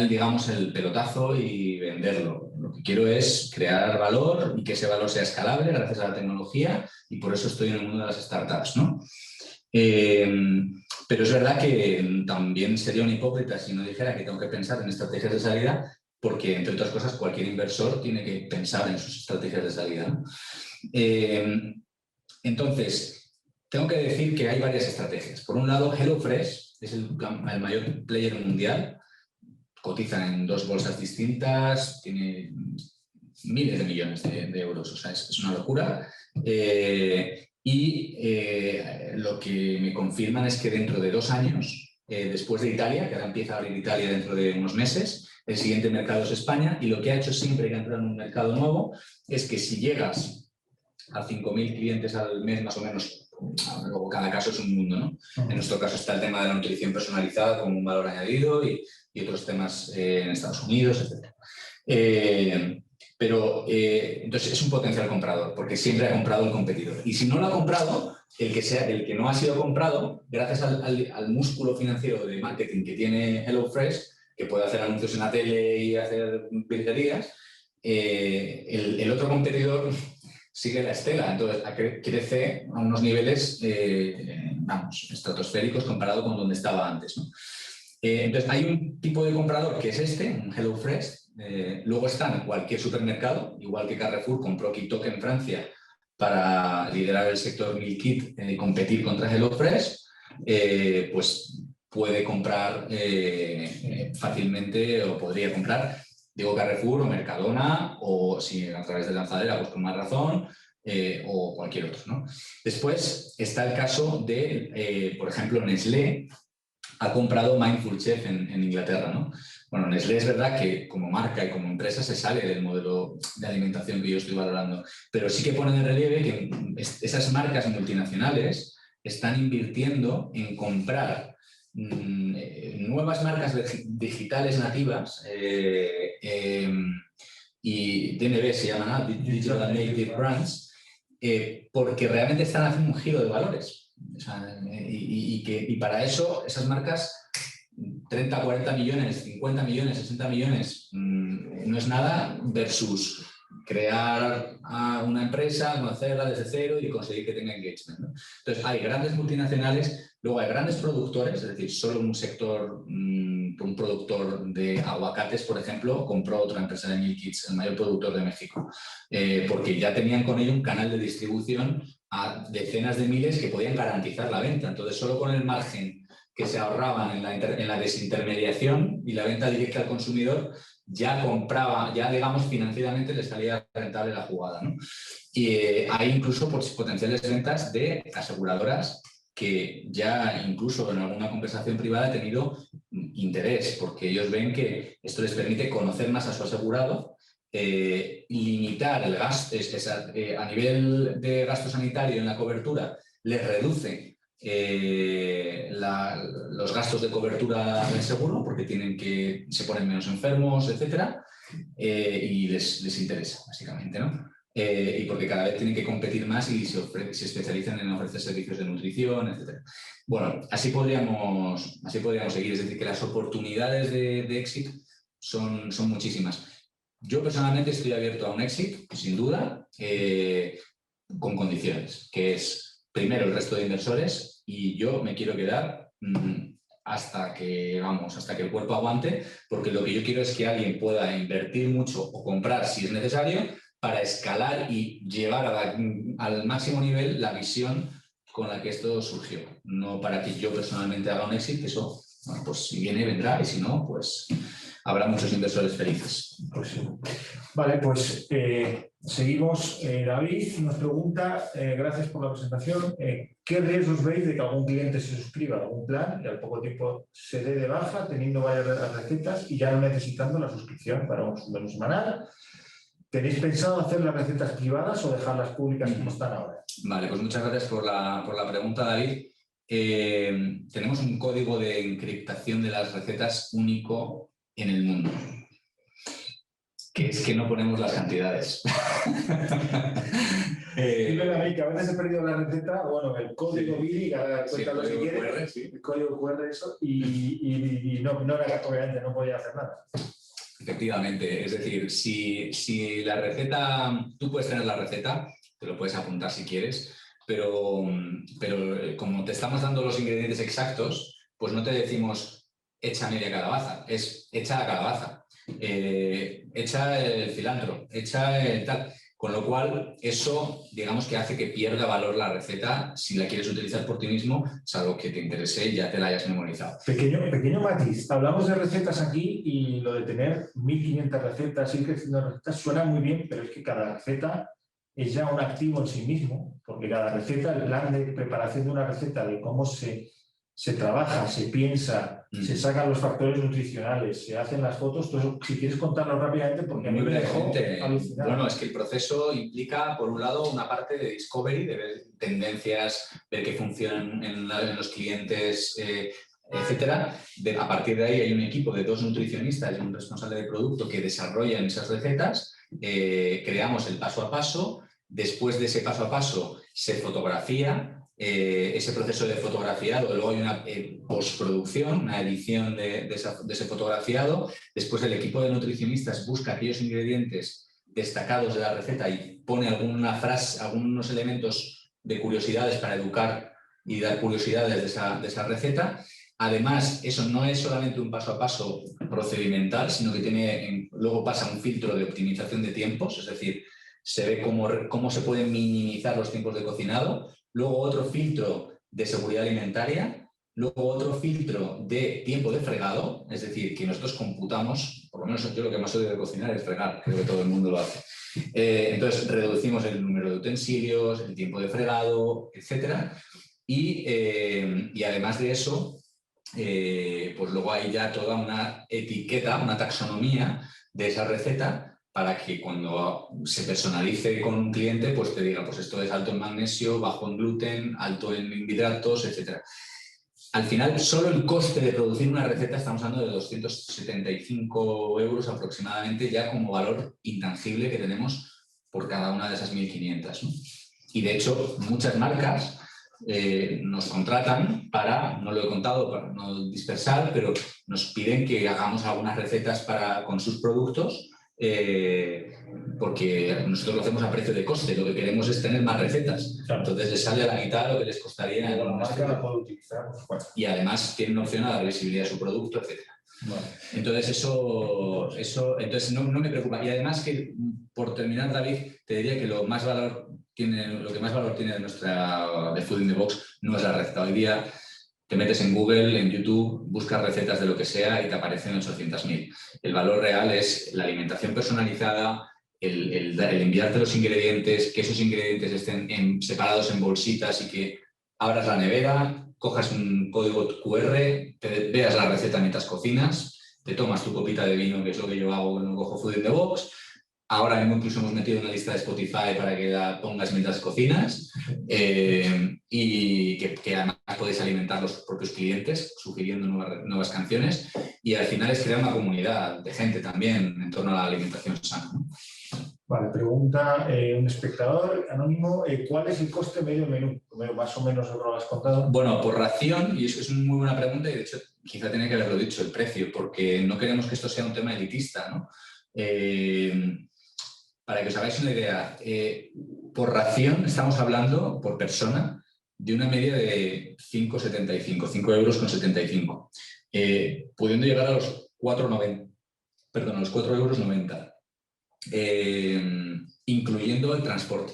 digamos, el pelotazo y venderlo. Lo que quiero es crear valor y que ese valor sea escalable gracias a la tecnología y por eso estoy en el mundo de las startups, ¿no? Pero es verdad que también sería un hipócrita si no dijera que tengo que pensar en estrategias de salida, porque, entre otras cosas, cualquier inversor tiene que pensar en sus estrategias de salida, ¿no? Entonces, tengo que decir que hay varias estrategias. Por un lado, HelloFresh es el mayor player mundial, cotiza en 2 bolsas distintas, tiene miles de millones de euros, o sea, es una locura. Lo que me confirman es que dentro de 2 años, después de Italia, que ahora empieza a abrir Italia dentro de unos meses, el siguiente mercado es España, y lo que ha hecho siempre que entra en un mercado nuevo es que si llegas a 5.000 clientes al mes más o menos, luego cada caso es un mundo, ¿no? En nuestro caso está el tema de la nutrición personalizada con un valor añadido y otros temas en Estados Unidos, etc. Entonces es un potencial comprador, porque siempre ha comprado el competidor. Y si no lo ha comprado, el que no ha sido comprado, gracias al músculo financiero de marketing que tiene HelloFresh, que puede hacer anuncios en la tele y hacer pizzerías, el otro competidor sigue la estela, entonces crece a unos niveles, estratosféricos comparado con donde estaba antes, ¿no? Entonces hay un tipo de comprador que es un HelloFresh. Luego está en cualquier supermercado, igual que Carrefour compró Kitok en Francia para liderar el sector meal kit y competir contra HelloFresh, pues puede comprar fácilmente, o podría comprar, digo, Carrefour o Mercadona, o si a través de Lanzadera, pues con más razón, o cualquier otro, ¿no? Después está el caso de, por ejemplo, Nestlé ha comprado Mindful Chef en Inglaterra, ¿no? Bueno, Nestlé es verdad que como marca y como empresa se sale del modelo de alimentación que yo estoy valorando, pero sí que ponen en relieve que esas marcas multinacionales están invirtiendo en comprar nuevas marcas digitales nativas, y DNB se llaman, Digital Native Brands, porque realmente están haciendo un giro de valores. O sea, y para eso esas marcas, 30, 40 millones, 50 millones, 60 millones, no es nada versus crear una empresa, conocerla desde cero y conseguir que tenga engagement, ¿no? Entonces hay grandes multinacionales, luego hay grandes productores, es decir, solo un sector, un productor de aguacates, por ejemplo, compró otra empresa de meal kits, el mayor productor de México, porque ya tenían con ello un canal de distribución a decenas de miles que podían garantizar la venta. Entonces, solo con el margen que se ahorraban en la desintermediación y la venta directa al consumidor, ya compraba, ya digamos financieramente le salía rentable la jugada, ¿no? Y hay incluso potenciales ventas de aseguradoras que ya incluso en alguna conversación privada he tenido interés, porque ellos ven que esto les permite conocer más a su asegurado, limitar el gasto, a nivel de gasto sanitario en la cobertura, les reduce los gastos de cobertura del seguro, porque se ponen menos enfermos, etcétera, y les interesa, básicamente, ¿no? Y porque cada vez tienen que competir más y se especializan en ofrecer servicios de nutrición, etcétera. Bueno, así podríamos seguir, es decir, que las oportunidades de exit son muchísimas. Yo personalmente estoy abierto a un exit, sin duda, con condiciones, que es, primero, el resto de inversores, y yo me quiero quedar hasta que el cuerpo aguante, porque lo que yo quiero es que alguien pueda invertir mucho o comprar si es necesario para escalar y llevar al máximo nivel la visión con la que esto surgió. No para que yo personalmente haga un exit, eso, bueno, pues si viene, vendrá, y si no, pues habrá muchos inversores felices. Pues sí. Vale, pues seguimos. David nos pregunta, gracias por la presentación, ¿qué riesgos veis de que algún cliente se suscriba a algún plan y al poco tiempo se dé de baja teniendo varias recetas y ya no necesitando la suscripción para un menú semanal? ¿Tenéis pensado hacer las recetas privadas o dejarlas públicas como están ahora? Vale, pues muchas gracias por la pregunta, David. Tenemos un código de encriptación de las recetas único en el mundo, que es que no ponemos las cantidades. Dime, David, que a veces he perdido la receta, bueno, el código BIDI, cuéntalo si quieres, el código QR, eso, y no, obviamente no podía hacer nada. Efectivamente, es decir, si la receta, tú puedes tener la receta, te lo puedes apuntar si quieres, pero como te estamos dando los ingredientes exactos, pues no te decimos echa media calabaza, es echa la calabaza, echa el cilantro, echa el tal. Con lo cual, eso, digamos que hace que pierda valor la receta si la quieres utilizar por ti mismo, salvo que te interese y ya te la hayas memorizado. Pequeño matiz. Hablamos de recetas aquí y lo de tener 1500 recetas, ir creciendo recetas, suena muy bien, pero es que cada receta es ya un activo en sí mismo, porque cada receta, el plan de preparación de una receta, de cómo se trabaja, se piensa, se sacan los factores nutricionales, se hacen las fotos, todo eso, si quieres contarlo rápidamente, porque a mí me dejó alucinado. Bueno, es que el proceso implica, por un lado, una parte de discovery, de ver tendencias, ver qué funcionan en los clientes, etcétera. A partir de ahí hay un equipo de 2 nutricionistas y un responsable de producto que desarrollan esas recetas, creamos el paso a paso, después de ese paso a paso se fotografía, ese proceso de fotografiado, luego hay una postproducción, una edición de ese fotografiado, después el equipo de nutricionistas busca aquellos ingredientes destacados de la receta y pone alguna frase, algunos elementos de curiosidades para educar y dar curiosidades de esa receta. Además, eso no es solamente un paso a paso procedimental, sino que luego pasa un filtro de optimización de tiempos, es decir, se ve cómo se pueden minimizar los tiempos de cocinado. Luego otro filtro de seguridad alimentaria. Luego otro filtro de tiempo de fregado, es decir, que nosotros computamos, por lo menos yo lo que más odio de cocinar es fregar, creo que todo el mundo lo hace. Entonces reducimos el número de utensilios, el tiempo de fregado, etc. Y además de eso, pues luego hay ya toda una etiqueta, una taxonomía de esa receta para que cuando se personalice con un cliente, pues te diga, pues esto es alto en magnesio, bajo en gluten, alto en hidratos, etc. Al final, solo el coste de producir una receta estamos hablando de 275 euros aproximadamente, ya como valor intangible que tenemos por cada una de esas 1.500, ¿no? Y de hecho, muchas marcas nos contratan para, no lo he contado para no dispersar, pero nos piden que hagamos algunas recetas con sus productos, porque nosotros lo hacemos a precio de coste, lo que queremos es tener más recetas. Claro. Entonces les sale a la mitad lo que les costaría. La marca la puede utilizar. Bueno. Y además tienen opción a dar visibilidad a su producto, etc. Bueno. Entonces entonces no me preocupa. Y además que, por terminar, David, te diría que lo que más valor tiene de Food in the Box no es la receta. Hoy día te metes en Google, en YouTube, buscas recetas de lo que sea y te aparecen 800.000. El valor real es la alimentación personalizada, el enviarte los ingredientes, que esos ingredientes estén separados en bolsitas y que abras la nevera, cojas un código QR, veas la receta mientras cocinas, te tomas tu copita de vino, que es lo que yo hago cuando cojo Food in the Box. Ahora mismo incluso hemos metido una lista de Spotify para que la pongas mientras cocinas, y que además podéis alimentar a los propios clientes sugiriendo nuevas canciones, y al final es crear una comunidad de gente también en torno a la alimentación sana, ¿no? Vale, pregunta un espectador anónimo, ¿cuál es el coste medio del menú? Más o menos lo has contado. Bueno, por ración, y eso es una muy buena pregunta, y de hecho quizá tenía que haberlo dicho, el precio, porque no queremos que esto sea un tema elitista, ¿no? Para que os hagáis una idea, por ración estamos hablando, por persona, de una media de 5,75, 5,75 euros, pudiendo llegar a los 4,90, perdón, a los 4,90 euros, incluyendo el transporte,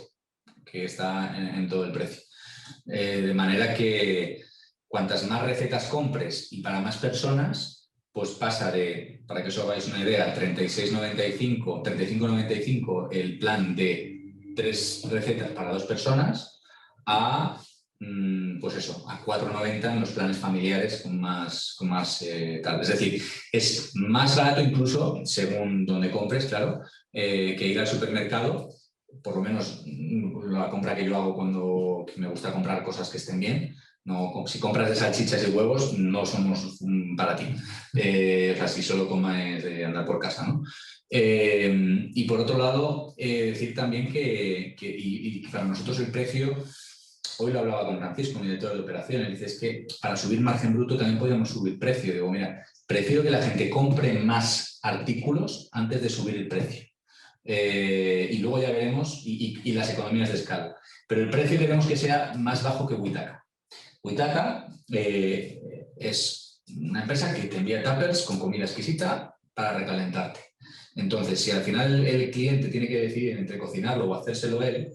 que está en todo el precio. De manera que cuantas más recetas compres y para más personas, pues pasa de, para que os hagáis una idea, 35,95 el plan de 3 recetas para 2 personas a, pues eso, a 4,90 en los planes familiares con más tal. Es decir, es más barato incluso, según donde compres, claro, que ir al supermercado. Por lo menos la compra que yo hago cuando me gusta comprar cosas que estén bien. No, si compras de salchichas y huevos, no somos para ti. O sea, si solo comes de andar por casa, ¿no? Y por otro lado, decir también que para nosotros el precio, hoy lo hablaba con Francisco, mi director de operaciones, dice, es que para subir margen bruto también podemos subir precio. Digo, mira, prefiero que la gente compre más artículos antes de subir el precio. Y luego ya veremos, y las economías de escala. Pero el precio queremos que sea más bajo que Witaka. Witaka es una empresa que te envía tuppers con comida exquisita para recalentarte. Entonces, si al final el cliente tiene que decidir entre cocinarlo o hacérselo él,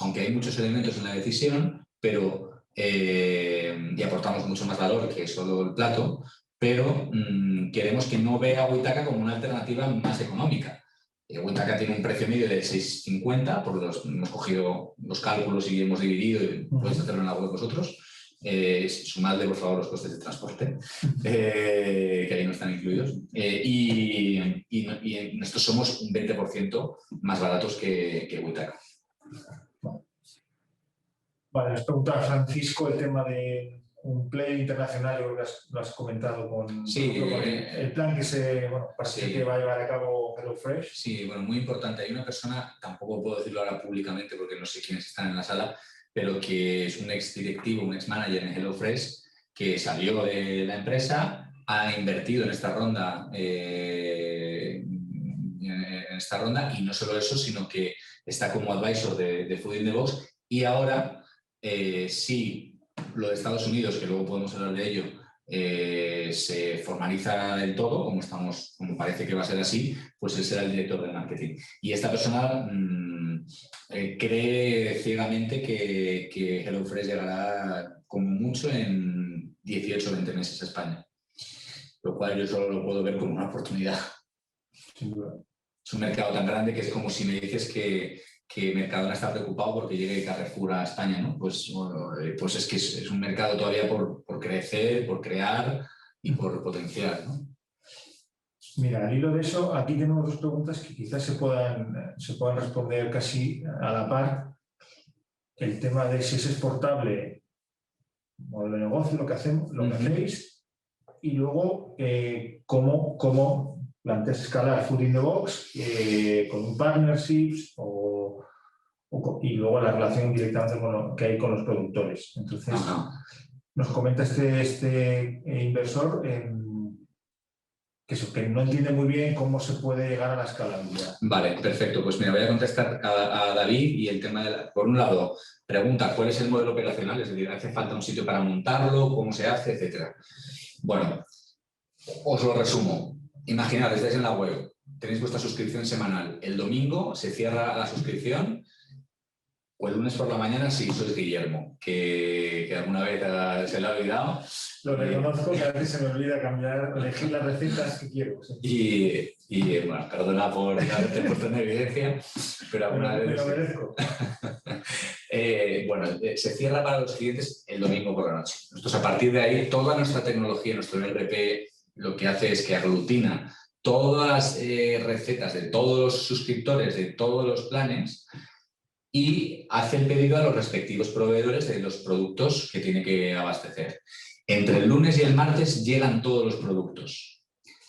aunque hay muchos elementos en la decisión, pero y aportamos mucho más valor que solo el plato, pero queremos que no vea a Witaka como una alternativa más económica. Witaka tiene un precio medio de 6,50, porque hemos cogido los cálculos y hemos dividido, y podéis hacerlo en la web vosotros. Sumadle, por favor, los costes de transporte, que ahí no están incluidos. Y nosotros somos un 20% más baratos que Witaka. Vale, nos pregunta Francisco el tema de un play internacional, creo que lo has comentado con el plan que parece que va a llevar a cabo HelloFresh. Sí, bueno, muy importante. Hay una persona, tampoco puedo decirlo ahora públicamente porque no sé quiénes están en la sala, pero que es un ex directivo, un ex manager en HelloFresh, que salió de la empresa, ha invertido en esta ronda en esta ronda, y no solo eso, sino que está como advisor de Food in the Box, y ahora sí, lo de Estados Unidos, que luego podemos hablar de ello, se formaliza del todo, como parece que va a ser así, pues él será el director de marketing. Y esta persona cree ciegamente que HelloFresh llegará como mucho en 18 o 20 meses a España, lo cual yo solo lo puedo ver como una oportunidad. Sin duda. Es un mercado tan grande que es como si me dices que Mercadona está preocupado porque llegue Carrefour a España, ¿no? Pues es que es un mercado todavía por crecer, por crear y por potenciar, ¿no? Mira, al hilo de eso, aquí tenemos dos preguntas que quizás se puedan responder casi a la par. El tema de si es exportable, modelo de negocio, lo que hacéis, y luego cómo planteas escalar Food in the Box con un partnerships y luego la relación directamente que hay con los productores. Entonces, nos comenta este inversor que no entiende muy bien cómo se puede llegar a la escalabilidad. Vale, perfecto. Pues mira, voy a contestar a David, y el tema por un lado, pregunta cuál es el modelo operacional, es decir, ¿hace falta un sitio para montarlo? ¿Cómo se hace? Etcétera. Bueno, os lo resumo. Imaginad, estáis en la web, tenéis vuestra suscripción semanal. El domingo se cierra la suscripción, o el lunes por la mañana si sois Guillermo, que alguna vez se le ha olvidado. Lo reconozco, que a veces se me olvida elegir las recetas que quiero. Sí. Y bueno, perdona por haberte puesto en evidencia, pero alguna vez... Me lo merezco. Bueno, se cierra para los clientes el domingo por la noche. Nosotros, a partir de ahí, toda nuestra tecnología, nuestro ERP, lo que hace es que aglutina todas las recetas de todos los suscriptores, de todos los planes, y hace el pedido a los respectivos proveedores de los productos que tiene que abastecer. Entre el lunes y el martes llegan todos los productos,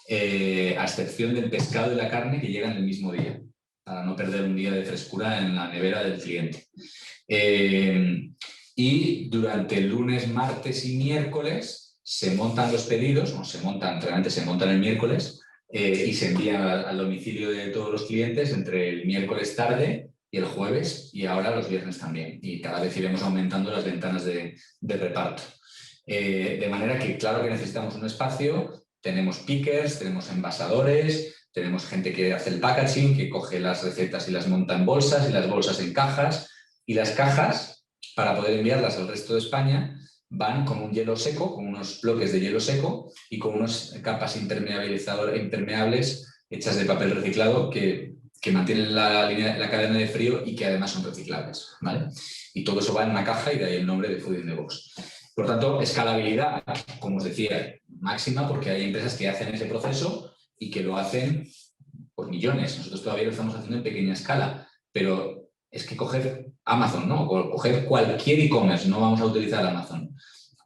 a excepción del pescado y la carne, que llegan el mismo día, para no perder un día de frescura en la nevera del cliente. Y durante el lunes, martes y miércoles se montan los pedidos, realmente se montan el miércoles, y se envían al domicilio de todos los clientes entre el miércoles tarde y el jueves, y ahora los viernes también. Y cada vez iremos aumentando las ventanas de reparto. De manera que, claro que necesitamos un espacio, tenemos pickers, tenemos envasadores, tenemos gente que hace el packaging, que coge las recetas y las monta en bolsas, y las bolsas en cajas, y las cajas, para poder enviarlas al resto de España, van con un hielo seco, con unos bloques de hielo seco y con unas capas impermeables hechas de papel reciclado que mantienen la cadena de frío y que además son reciclables, ¿vale? Y todo eso va en una caja, y de ahí el nombre de Food in the Box. Por tanto, escalabilidad, como os decía, máxima, porque hay empresas que hacen ese proceso y que lo hacen por millones. Nosotros todavía lo estamos haciendo en pequeña escala, pero es que coger Amazon, ¿no? O coger cualquier e-commerce, no vamos a utilizar Amazon.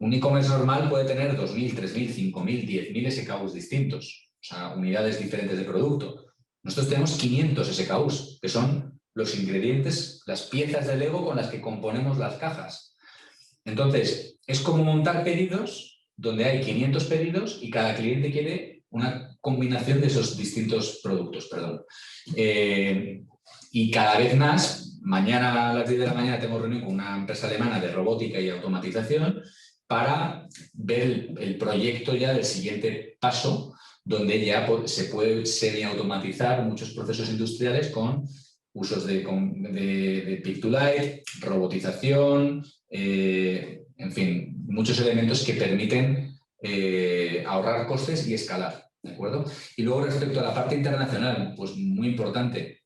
Un e-commerce normal puede tener 2.000, 3.000, 5.000, 10.000 SKUs distintos, o sea, unidades diferentes de producto. Nosotros tenemos 500 SKUs, que son los ingredientes, las piezas de Lego con las que componemos las cajas. Entonces, es como montar pedidos donde hay 500 pedidos y cada cliente quiere una combinación de esos distintos productos. Y cada vez más, mañana a las 10 de la mañana tengo reunión con una empresa alemana de robótica y automatización para ver el proyecto ya del siguiente paso, donde ya se puede semi-automatizar muchos procesos industriales con usos de Pick to Light, robotización, en fin, muchos elementos que permiten ahorrar costes y escalar, ¿de acuerdo? Y luego, respecto a la parte internacional, pues muy importante.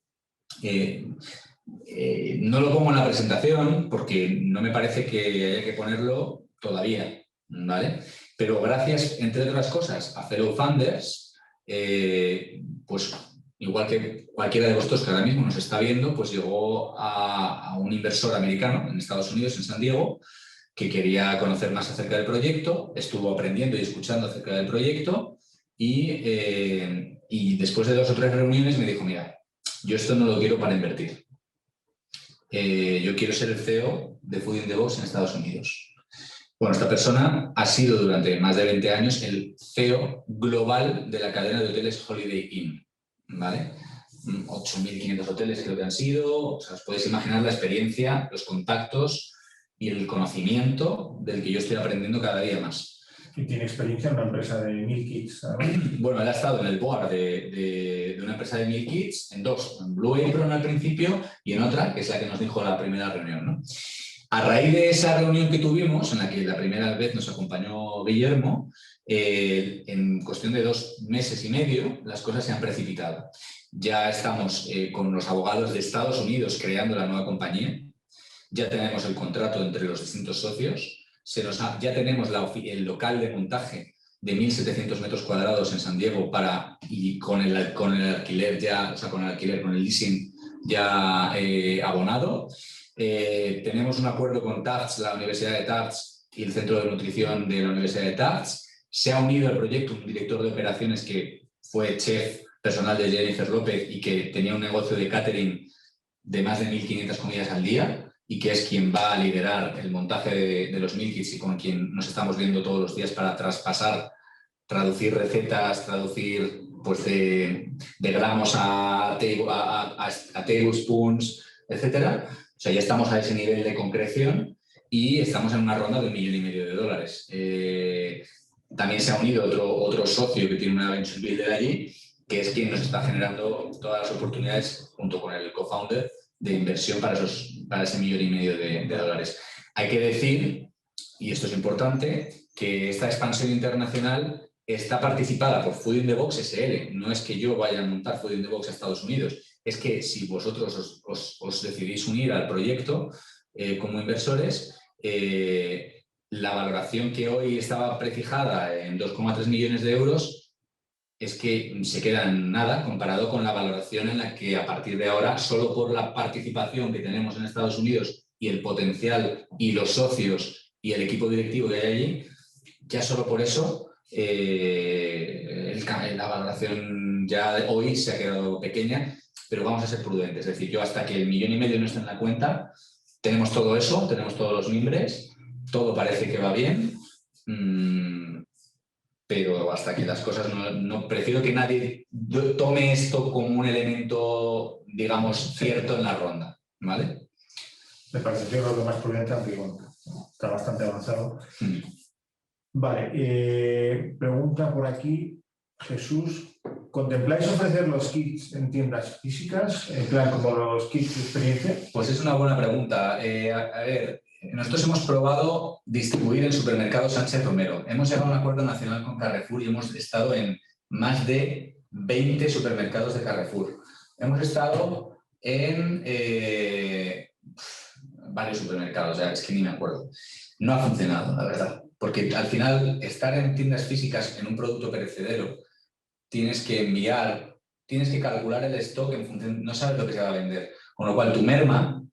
No lo pongo en la presentación porque no me parece que haya que ponerlo todavía, ¿vale? Pero gracias, entre otras cosas, a Fellow Funders, pues igual que cualquiera de vosotros que ahora mismo nos está viendo, pues llegó a un inversor americano en Estados Unidos, en San Diego, que quería conocer más acerca del proyecto, estuvo aprendiendo y escuchando acerca del proyecto, y después de 2 o 3 reuniones me dijo, mira, yo esto no lo quiero para invertir. Yo quiero ser el CEO de Food in the Box en Estados Unidos. Bueno, esta persona ha sido durante más de 20 años el CEO global de la cadena de hoteles Holiday Inn, ¿vale? 8.500 hoteles creo que han sido. O sea, os podéis imaginar la experiencia, los contactos y el conocimiento del que yo estoy aprendiendo cada día más. Y tiene experiencia en una empresa de Meal Kits, ¿sabes? Bueno, él ha estado en el board de una empresa de Meal Kits, en dos, en Blue Apron al principio y en otra, que es la que nos dijo la primera reunión, ¿no? A raíz de esa reunión que tuvimos, en la que la primera vez nos acompañó Guillermo, en cuestión de 2 meses y medio, las cosas se han precipitado. Ya estamos con los abogados de Estados Unidos creando la nueva compañía, ya tenemos el contrato entre los distintos socios, ya tenemos el local de montaje de 1.700 metros cuadrados en San Diego y con el alquiler ya, o sea, con el leasing ya abonado. Tenemos un acuerdo con Tufts, la Universidad de Tufts y el Centro de Nutrición de la Universidad de Tufts. Se ha unido al proyecto un director de operaciones que fue chef personal de Jennifer López y que tenía un negocio de catering de más de 1.500 comidas al día y que es quien va a liderar el montaje de los meal kits y con quien nos estamos viendo todos los días para traducir recetas, traducir pues, de gramos a tablespoons, etc. O sea, ya estamos a ese nivel de concreción y estamos en una ronda de $1,5 millones. También se ha unido otro socio que tiene una venture builder allí, que es quien nos está generando todas las oportunidades junto con el co-founder de inversión para ese $1,5 millones de dólares. Hay que decir, y esto es importante, que esta expansión internacional está participada por Food in the Box SL. No es que yo vaya a montar Food in the Box a Estados Unidos, es que si vosotros os decidís unir al proyecto como inversores, la valoración que hoy estaba prefijada en 2,3 millones de euros es que se queda en nada comparado con la valoración en la que a partir de ahora, solo por la participación que tenemos en Estados Unidos y el potencial y los socios y el equipo directivo que hay allí, ya solo por eso la valoración ya de hoy se ha quedado pequeña, pero vamos a ser prudentes. Es decir, yo hasta que el $1,5 millones no esté en la cuenta, tenemos todo eso, tenemos todos los mimbres, todo parece que va bien. Pero hasta que las cosas no prefiero que nadie tome esto como un elemento, digamos, cierto en la ronda, ¿vale? Me pareció lo más prudente, aunque bueno, está bastante avanzado. Vale, pregunta por aquí Jesús. ¿Contempláis ofrecer los kits en tiendas físicas, en plan como los kits de experiencia? Pues es una buena pregunta. A ver, nosotros hemos probado distribuir en supermercados Sánchez Romero. Hemos llegado a un acuerdo nacional con Carrefour y hemos estado en más de 20 supermercados de Carrefour. Hemos estado en varios supermercados, ya es que ni me acuerdo. No ha funcionado, la verdad, porque al final estar en tiendas físicas en un producto perecedero, tienes que calcular el stock en función, no sabes lo que se va a vender, con lo cual tu merma,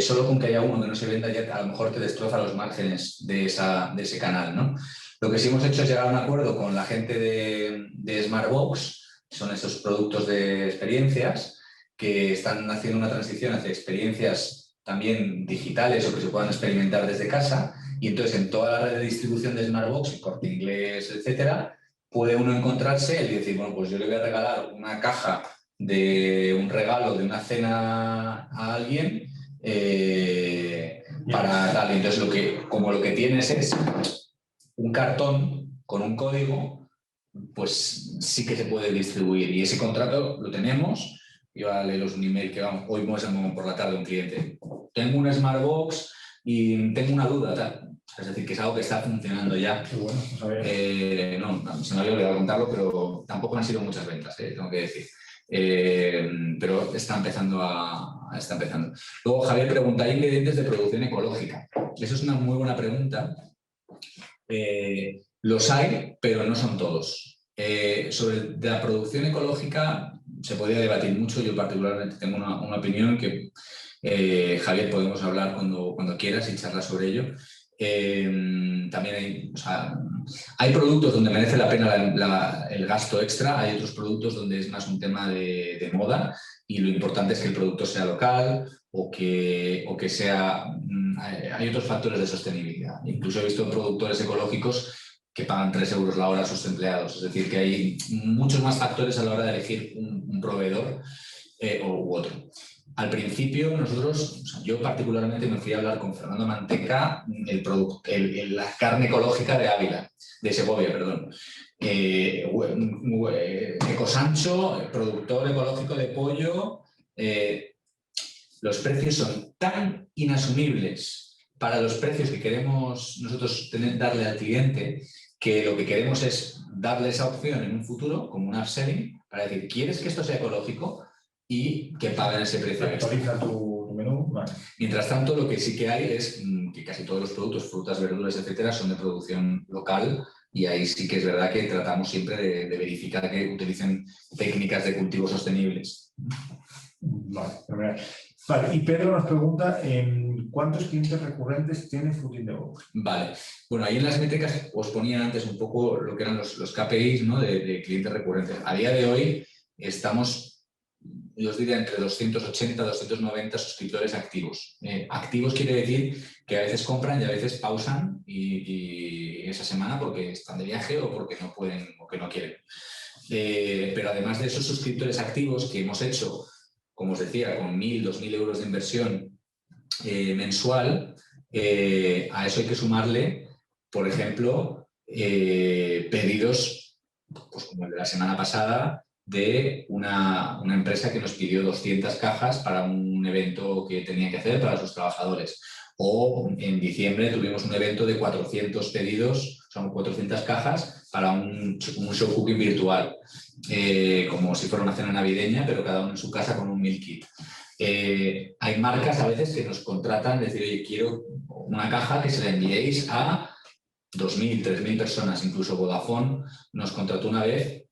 solo con que haya uno que no se venda, ya a lo mejor te destroza los márgenes de ese canal, ¿no? Lo que sí hemos hecho es llegar a un acuerdo con la gente de Smartbox, que son estos productos de experiencias, que están haciendo una transición hacia experiencias también digitales o que se puedan experimentar desde casa, y entonces en toda la red de distribución de Smartbox, El Corte Inglés, etcétera, puede uno encontrarse y decir, bueno, pues yo le voy a regalar una caja de un regalo de una cena a alguien para tal. Entonces, lo que tienes es un cartón con un código, pues sí que se puede distribuir. Y ese contrato lo tenemos. Yo a leeros un email que hoy me voy por la tarde a un cliente. Tengo una Smartbox y tengo una duda, tal. Es decir, que es algo que está funcionando ya. Qué bueno, no sabía. No, se me había olvidado contarlo, pero tampoco han sido muchas ventas, tengo que decir. Pero está empezando. Luego Javier pregunta, ¿hay ingredientes de producción ecológica? Eso es una muy buena pregunta. Los hay, pero no son todos. Sobre la producción ecológica se podría debatir mucho. Yo particularmente tengo una opinión que, Javier, podemos hablar cuando quieras y charlar sobre ello. También hay productos donde merece la pena el gasto extra, hay otros productos donde es más un tema de moda y lo importante es que el producto sea local o que sea... Hay otros factores de sostenibilidad. Incluso he visto productores ecológicos que pagan 3 euros la hora a sus empleados. Es decir, que hay muchos más factores a la hora de elegir un proveedor u otro. Al principio nosotros, yo particularmente me fui a hablar con Fernando Manteca, la carne ecológica de Ávila, de Segovia, perdón. Ecosancho, productor ecológico de pollo. Los precios son tan inasumibles para los precios que queremos nosotros darle al cliente, que lo que queremos es darle esa opción en un futuro, como un upselling, para decir, ¿quieres que esto sea ecológico? Y que paguen ese precio. Actualiza tu menú. Vale. Mientras tanto, lo que sí que hay es que casi todos los productos, frutas, verduras, etcétera, son de producción local, y ahí sí que es verdad que tratamos siempre de verificar que utilicen técnicas de cultivo sostenibles. Vale, vale, y Pedro nos pregunta ¿cuántos clientes recurrentes tiene Food in the Box? Vale, bueno, ahí en las métricas os ponía antes un poco lo que eran los KPIs, ¿no? de clientes recurrentes. A día de hoy estamos, yo os diría, entre 280 y 290 suscriptores activos. Activos quiere decir que a veces compran y a veces pausan y esa semana porque están de viaje o porque no pueden o que no quieren. Pero además de esos suscriptores activos que hemos hecho, como os decía, con 1.000, 2.000 euros de inversión mensual, a eso hay que sumarle, por ejemplo, pedidos, pues como el de la semana pasada, de una empresa que nos pidió 200 cajas para un evento que tenía que hacer para sus trabajadores. O en diciembre tuvimos un evento de 400 pedidos, son 400 cajas para un show cooking virtual, como si fuera una cena navideña, pero cada uno en su casa con un meal kit. Hay marcas a veces que nos contratan, decir, oye, quiero una caja que se la enviéis a 2.000, 3.000 personas. Incluso Vodafone nos contrató una vez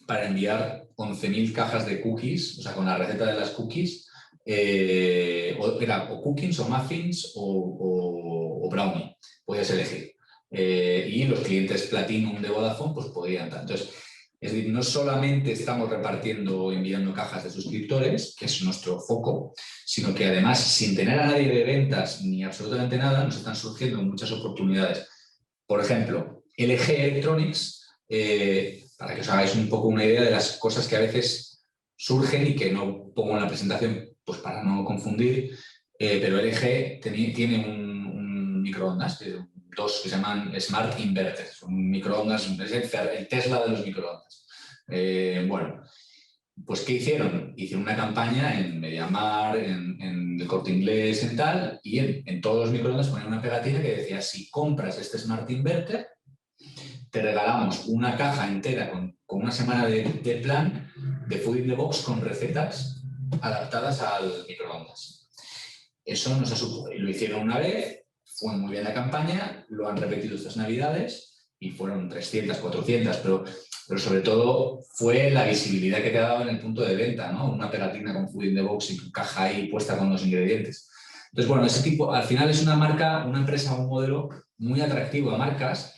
para enviar 11.000 cajas de cookies, o sea, con la receta de las cookies, o cookies, o muffins, o brownie, podías elegir. Y los clientes Platinum de Vodafone pues podían. Entonces, es decir, no solamente estamos repartiendo o enviando cajas de suscriptores, que es nuestro foco, sino que además, sin tener a nadie de ventas ni absolutamente nada, nos están surgiendo muchas oportunidades. Por ejemplo, LG Electronics, para que os hagáis un poco una idea de las cosas que a veces surgen y que no pongo en la presentación, pues para no confundir, pero LG tiene un microondas, dos que se llaman Smart Inverters, un microondas, es el Tesla de los microondas. Bueno, pues ¿qué hicieron? Hicieron una campaña en MediaMarkt, en el Corte Inglés, en tal, y en todos los microondas ponían una pegatina que decía, si compras este Smart Inverter, te regalamos una caja entera con una semana de plan de Food in the Box con recetas adaptadas al microondas. Eso lo hicieron una vez, fue muy bien la campaña, lo han repetido estas navidades y fueron 300, 400, pero sobre todo fue la visibilidad que te ha dado en el punto de venta, ¿no? Una pegatina con Food in the Box y tu caja ahí puesta con los ingredientes. Entonces, bueno, ese tipo, al final es una marca, una empresa, un modelo muy atractivo a marcas,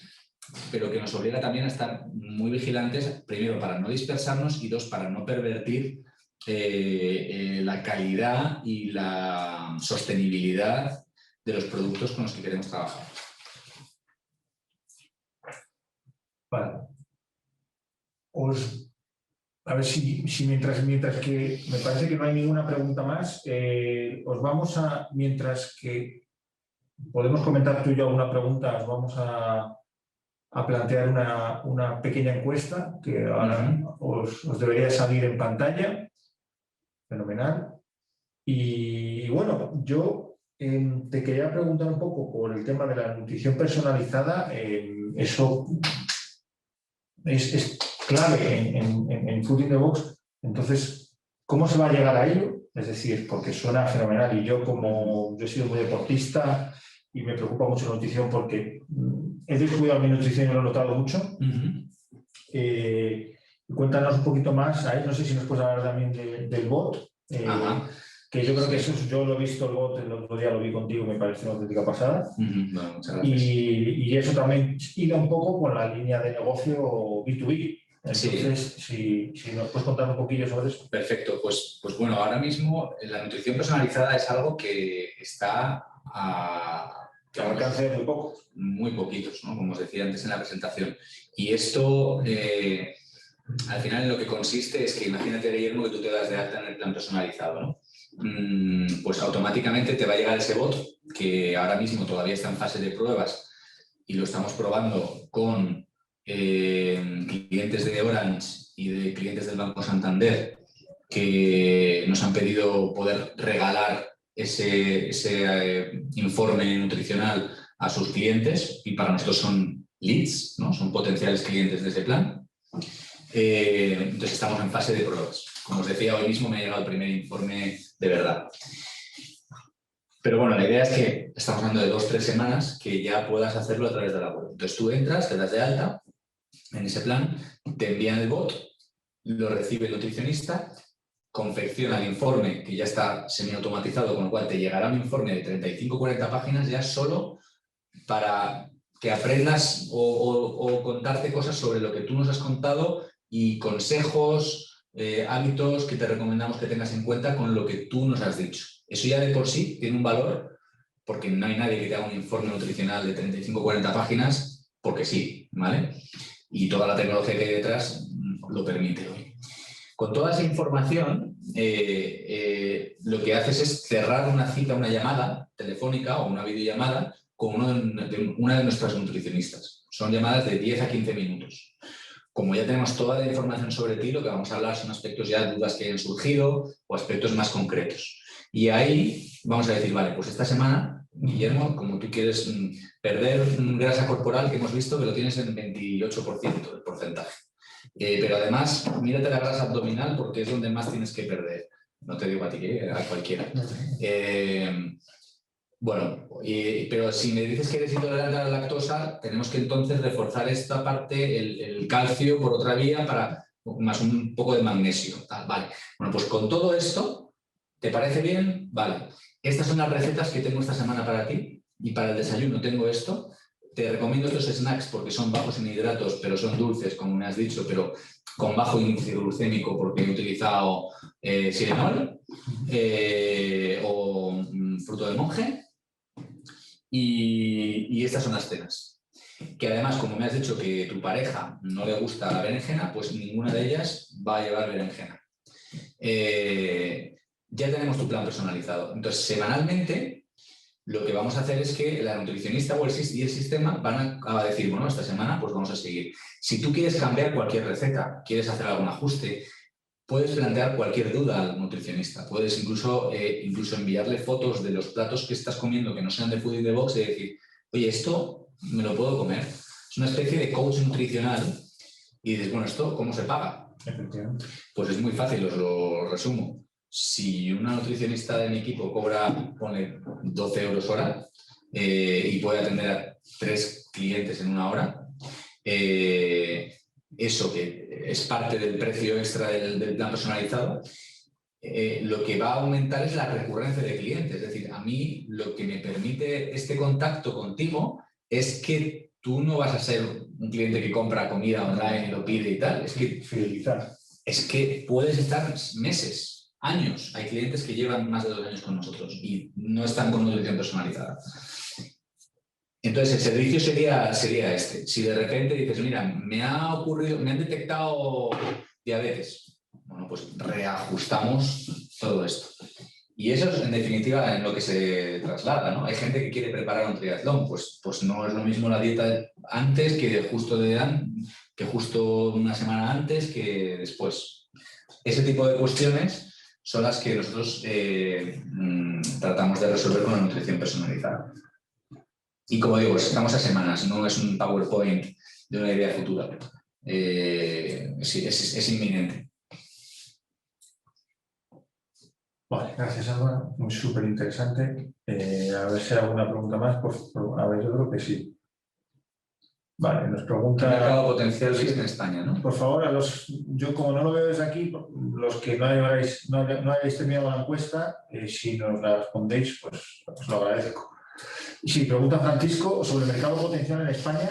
pero que nos obliga también a estar muy vigilantes, primero para no dispersarnos y dos, para no pervertir la calidad y la sostenibilidad de los productos con los que queremos trabajar. Vale. A ver si mientras que me parece que no hay ninguna pregunta más, os vamos a, mientras que podemos comentar tú y yo alguna pregunta, os vamos a plantear una pequeña encuesta que ahora os debería salir en pantalla. Fenomenal. Y bueno, yo te quería preguntar un poco por el tema de la nutrición personalizada. Eso es clave en Food in the Box. Entonces, ¿cómo se va a llegar a ello? Es decir, porque suena fenomenal y yo he sido muy deportista y me preocupa mucho la nutrición porque he descuidado mi nutrición y lo he notado mucho. Cuéntanos un poquito más, no sé si nos puedes hablar también del bot, que yo creo que eso yo lo he visto, el bot, el otro día lo vi contigo, me parece una auténtica pasada. Bueno, muchas gracias. Y eso también iba un poco con la línea de negocio B2B. Entonces, si nos puedes contar un poquillo sobre eso. Perfecto, pues bueno, ahora mismo la nutrición personalizada es algo que está al alcance de muy pocos. Muy poquitos, ¿no? Como os decía antes en la presentación. Y esto al final en lo que consiste es que imagínate, Guillermo, que tú te das de alta en el plan personalizado, ¿no? Pues automáticamente te va a llegar ese bot que ahora mismo todavía está en fase de pruebas y lo estamos probando con clientes de Orange y de clientes del Banco Santander que nos han pedido poder regalar ese informe nutricional a sus clientes y para nosotros son leads, ¿no? Son potenciales clientes de ese plan. Entonces estamos en fase de pruebas. Como os decía, hoy mismo me ha llegado el primer informe de verdad. Pero bueno, la idea es que estamos hablando de 2-3 semanas que ya puedas hacerlo a través de la web. Entonces tú entras, te das de alta en ese plan, te envían el bot, lo recibe el nutricionista, confecciona el informe que ya está semiautomatizado, con lo cual te llegará un informe de 35-40 páginas ya solo para que aprendas o contarte cosas sobre lo que tú nos has contado y consejos, hábitos que te recomendamos que tengas en cuenta con lo que tú nos has dicho. Eso ya de por sí tiene un valor porque no hay nadie que te haga un informe nutricional de 35-40 páginas porque sí, ¿vale? Y toda la tecnología que hay detrás lo permite hoy. Con toda esa información, lo que haces es cerrar una cita, una llamada telefónica o una videollamada con una de nuestras nutricionistas. Son llamadas de 10 a 15 minutos. Como ya tenemos toda la información sobre ti, lo que vamos a hablar son aspectos ya, dudas que hayan surgido o aspectos más concretos. Y ahí vamos a decir, vale, pues esta semana, Guillermo, como tú quieres perder grasa corporal, que hemos visto que lo tienes en 28% del porcentaje. Pero además, mírate la grasa abdominal porque es donde más tienes que perder. No te digo a ti, a cualquiera. Bueno, pero si me dices que eres intolerante a la lactosa, tenemos que entonces reforzar esta parte, el calcio por otra vía, para más un poco de magnesio. Vale. Bueno, pues con todo esto, ¿te parece bien? Vale. Estas son las recetas que tengo esta semana para ti y para el desayuno tengo esto. Te recomiendo estos snacks porque son bajos en hidratos, pero son dulces, como me has dicho, pero con bajo índice glucémico porque he utilizado Sirenol o fruto del monje. Y estas son las cenas. Que además, como me has dicho que tu pareja no le gusta la berenjena, pues ninguna de ellas va a llevar berenjena. Ya tenemos tu plan personalizado. Entonces, semanalmente, lo que vamos a hacer es que la nutricionista y el sistema van a decir, bueno, esta semana pues vamos a seguir. Si tú quieres cambiar cualquier receta, quieres hacer algún ajuste, puedes plantear cualquier duda al nutricionista. Puedes incluso enviarle fotos de los platos que estás comiendo que no sean de Food in the Box y decir, oye, ¿esto me lo puedo comer? Es una especie de coach nutricional y dices, bueno, ¿esto cómo se paga? Pues es muy fácil, os lo resumo. Si una nutricionista de mi equipo pone 12 euros hora y puede atender a 3 clientes en una hora, eso que es parte del precio extra del plan personalizado, lo que va a aumentar es la recurrencia de clientes. Es decir, a mí lo que me permite este contacto contigo es que tú no vas a ser un cliente que compra comida online y lo pide y tal. Es que fidelizar. Es que puedes estar meses, años. Hay clientes que llevan más de 2 años con nosotros y no están con nutrición personalizada. Entonces, el servicio sería este. Si de repente dices, mira, me han detectado diabetes, bueno, pues reajustamos todo esto. Y eso es, en definitiva, en lo que se traslada, ¿no? Hay gente que quiere preparar un triatlón, pues no es lo mismo la dieta antes que justo una semana antes que después. Ese tipo de cuestiones son las que nosotros tratamos de resolver con la nutrición personalizada. Y como digo, estamos a semanas, no es un PowerPoint de una idea futura. Es inminente. Vale, gracias, Álvaro. Muy súper interesante. A ver si hay alguna pregunta más. A ver, yo creo que sí. Vale, nos pregunta... ¿Qué mercado potencial veis en España, no? Por favor, yo como no lo veo desde aquí, los que no hayáis terminado la encuesta, si nos la respondéis, pues os lo agradezco. Sí, pregunta Francisco sobre el mercado potencial en España.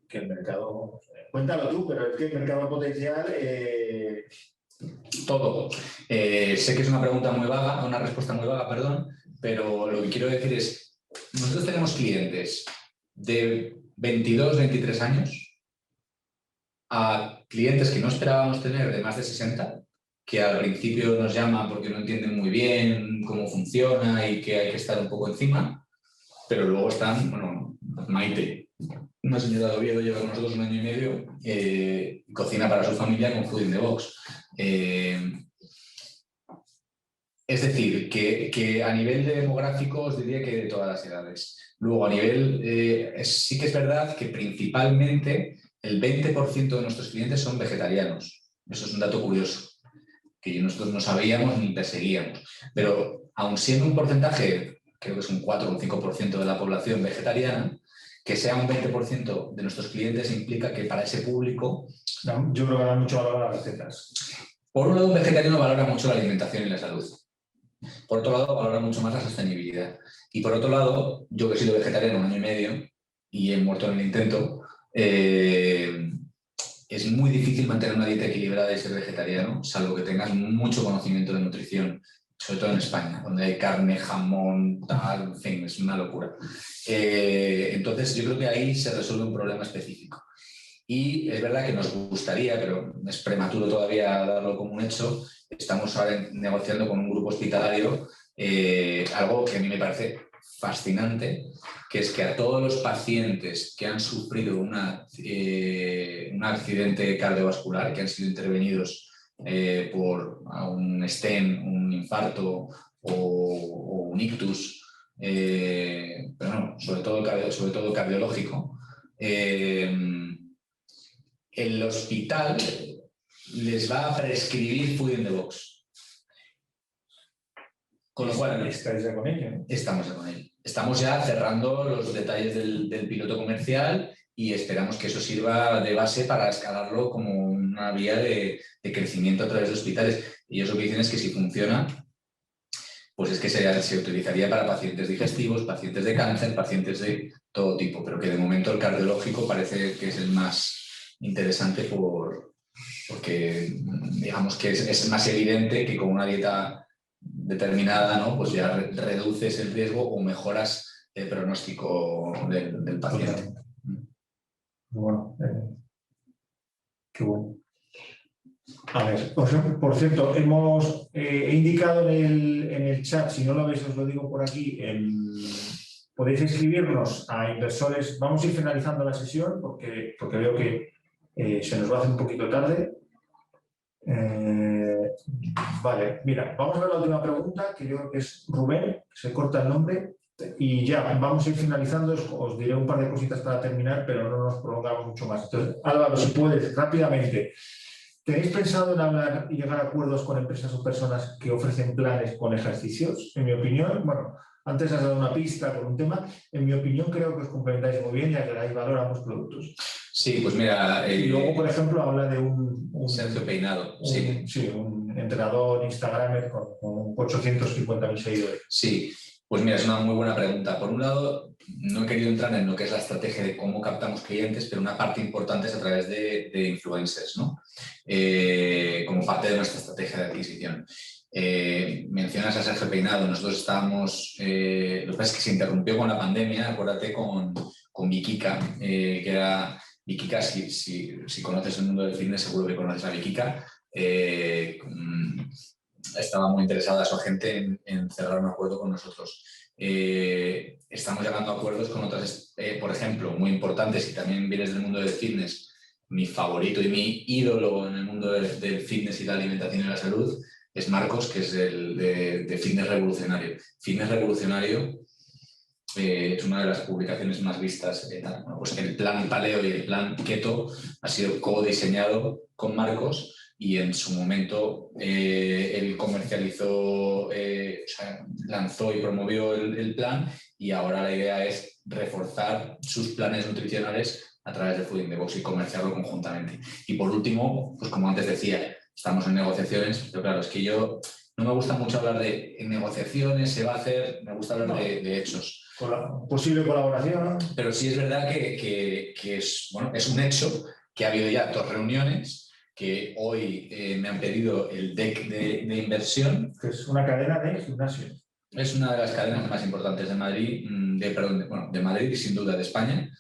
Que el mercado... Cuéntalo tú, pero es que el mercado potencial... Todo. Sé que es una pregunta muy vaga, una respuesta muy vaga, perdón, pero lo que quiero decir es, nosotros tenemos clientes de 22, 23 años a clientes que no esperábamos tener de más de 60, que al principio nos llaman porque no entienden muy bien cómo funciona y que hay que estar un poco encima, pero luego están, bueno, Maite, una señora de Oviedo, lleva con nosotros 1 año y medio, cocina para su familia con Food in the Box. Es decir, que a nivel demográfico os diría que de todas las edades. Luego, a nivel, sí que es verdad que principalmente el 20% de nuestros clientes son vegetarianos. Eso es un dato curioso, que nosotros no sabíamos ni perseguíamos. Pero aun siendo un porcentaje, creo que es un 4 o un 5% de la población vegetariana, que sea un 20% de nuestros clientes implica que para ese público... Yo creo que da mucho valor a las recetas. Por un lado, un vegetariano valora mucho la alimentación y la salud. Por otro lado, valora mucho más la sostenibilidad. Y por otro lado, yo que he sido vegetariano 1 año y medio y he muerto en el intento, es muy difícil mantener una dieta equilibrada y ser vegetariano, salvo que tengas mucho conocimiento de nutrición, sobre todo en España, donde hay carne, jamón, tal, en fin, es una locura. Entonces, yo creo que ahí se resuelve un problema específico. Y es verdad que nos gustaría, pero es prematuro todavía darlo como un hecho, estamos ahora negociando con un grupo hospitalario algo que a mí me parece fascinante, que es que a todos los pacientes que han sufrido un accidente cardiovascular, que han sido intervenidos por un stent, un infarto o un ictus, pero no, sobre todo cardiológico, el hospital les va a prescribir Food in the Box. Con lo cual, ¿Estáis ya con ello? Estamos ya con él. Estamos ya cerrando los detalles del piloto comercial y esperamos que eso sirva de base para escalarlo como una vía de crecimiento a través de hospitales. Y ellos lo que dicen es que si funciona, pues es que se utilizaría para pacientes digestivos, pacientes de cáncer, pacientes de todo tipo, pero que de momento el cardiológico parece que es el más interesante porque digamos que es más evidente que con una dieta determinada, ¿no? Pues ya reduces el riesgo o mejoras el pronóstico del paciente. Bueno, qué bueno. A ver, por cierto, he indicado en el chat, si no lo veis os lo digo por aquí, podéis escribirnos a inversores. Vamos a ir finalizando la sesión porque veo que se nos va a hacer un poquito tarde. Vale, mira, vamos a ver la última pregunta, que yo creo que es Rubén, se corta el nombre, y ya, vamos a ir finalizando, os diré un par de cositas para terminar, pero no nos prolongamos mucho más. Entonces, Álvaro, si puedes, rápidamente, ¿tenéis pensado en hablar y llegar a acuerdos con empresas o personas que ofrecen planes con ejercicios? En mi opinión, bueno, antes has dado una pista con un tema, en mi opinión creo que os complementáis muy bien y agregáis valor a ambos productos. Sí, pues mira... y luego, por ejemplo, habla de un Sergio Peinado, sí. Sí, un entrenador Instagramer con 850.000 seguidores. Sí, pues mira, es una muy buena pregunta. Por un lado, no he querido entrar en lo que es la estrategia de cómo captamos clientes, pero una parte importante es a través de influencers, ¿no? Como parte de nuestra estrategia de adquisición. Mencionas a Sergio Peinado, nosotros estábamos... lo que pasa es que se interrumpió con la pandemia, acuérdate, con Vikika, que era... Vikika, si conoces el mundo del fitness, seguro que conoces a Vikika. Estaba muy interesada su agente en cerrar un acuerdo con nosotros. Estamos llegando a acuerdos con otras, por ejemplo, muy importantes, si también vienes del mundo del fitness, mi favorito y mi ídolo en el mundo del fitness y la alimentación y la salud es Marcos, que es de Fitness Revolucionario. Fitness Revolucionario es una de las publicaciones más vistas. Bueno, pues el plan paleo y el plan keto ha sido co-diseñado con Marcos y en su momento él comercializó, lanzó y promovió el plan, y ahora la idea es reforzar sus planes nutricionales a través de Food in the Box y comerciarlo conjuntamente. Y por último, pues como antes decía, estamos en negociaciones, pero claro, es que yo no me gusta mucho hablar de negociaciones, se va a hacer, me gusta hablar de hechos. Con la posible colaboración. Pero sí es verdad que es un hecho que ha habido ya 2 reuniones, que hoy me han pedido el deck de inversión. Que es una cadena de gimnasio. Es una de las cadenas más importantes de Madrid, de Madrid y sin duda de España.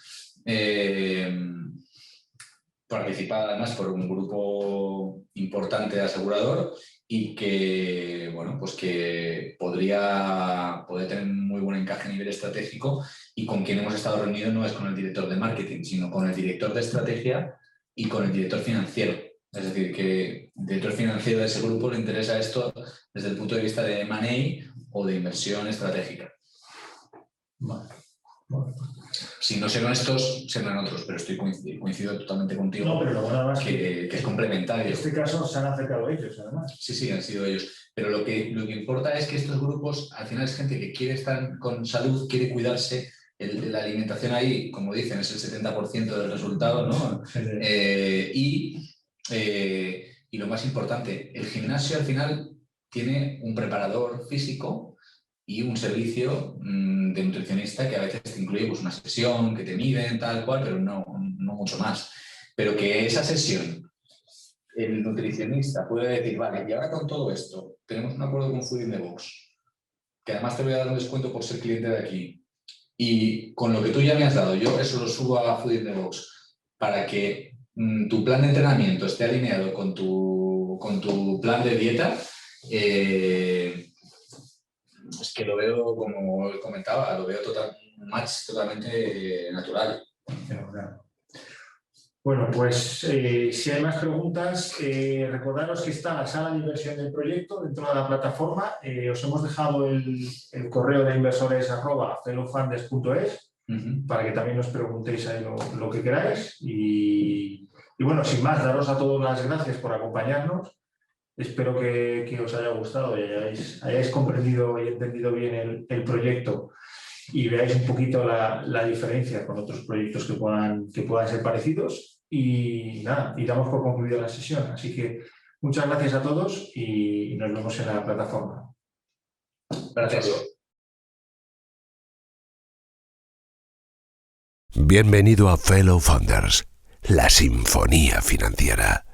participada además por un grupo importante de asegurador y que, bueno, pues que podría tener muy buen encaje a nivel estratégico, y con quien hemos estado reunidos no es con el director de marketing, sino con el director de estrategia y con el director financiero. Es decir, que el director financiero de ese grupo le interesa esto desde el punto de vista de M&A o de inversión estratégica. Vale. Si no serán estos, serán otros, pero coincido totalmente contigo. No, pero bueno, que es complementario. En este caso se han acercado ellos, además. Sí, han sido ellos. Pero lo que importa es que estos grupos, al final, es gente que quiere estar con salud, quiere cuidarse. La alimentación ahí, como dicen, es el 70% del resultado, ¿no? Y lo más importante, el gimnasio al final tiene un preparador físico y un servicio de nutricionista que a veces te incluye pues, una sesión, que te miden, tal cual, pero no mucho más. Pero que esa sesión, el nutricionista puede decir, vale, y ahora con todo esto, tenemos un acuerdo con Food in the Box, que además te voy a dar un descuento por ser cliente de aquí, y con lo que tú ya me has dado, yo eso lo subo a Food in the Box para que tu plan de entrenamiento esté alineado con tu plan de dieta. Es que lo veo, como comentaba, lo veo un match totalmente natural. Bueno, pues si hay más preguntas, recordaros que está la sala de inversión del proyecto dentro de la plataforma. Os hemos dejado el correo de inversores@fellowfunders.es para que también os preguntéis ahí lo que queráis. Y bueno, sin más, daros a todos las gracias por acompañarnos. Espero que os haya gustado y hayáis comprendido y entendido bien el proyecto y veáis un poquito la diferencia con otros proyectos que puedan ser parecidos. Y nada, y damos por concluida la sesión. Así que muchas gracias a todos y nos vemos en la plataforma. Gracias. Bienvenido a Fellow Funders, la sinfonía financiera.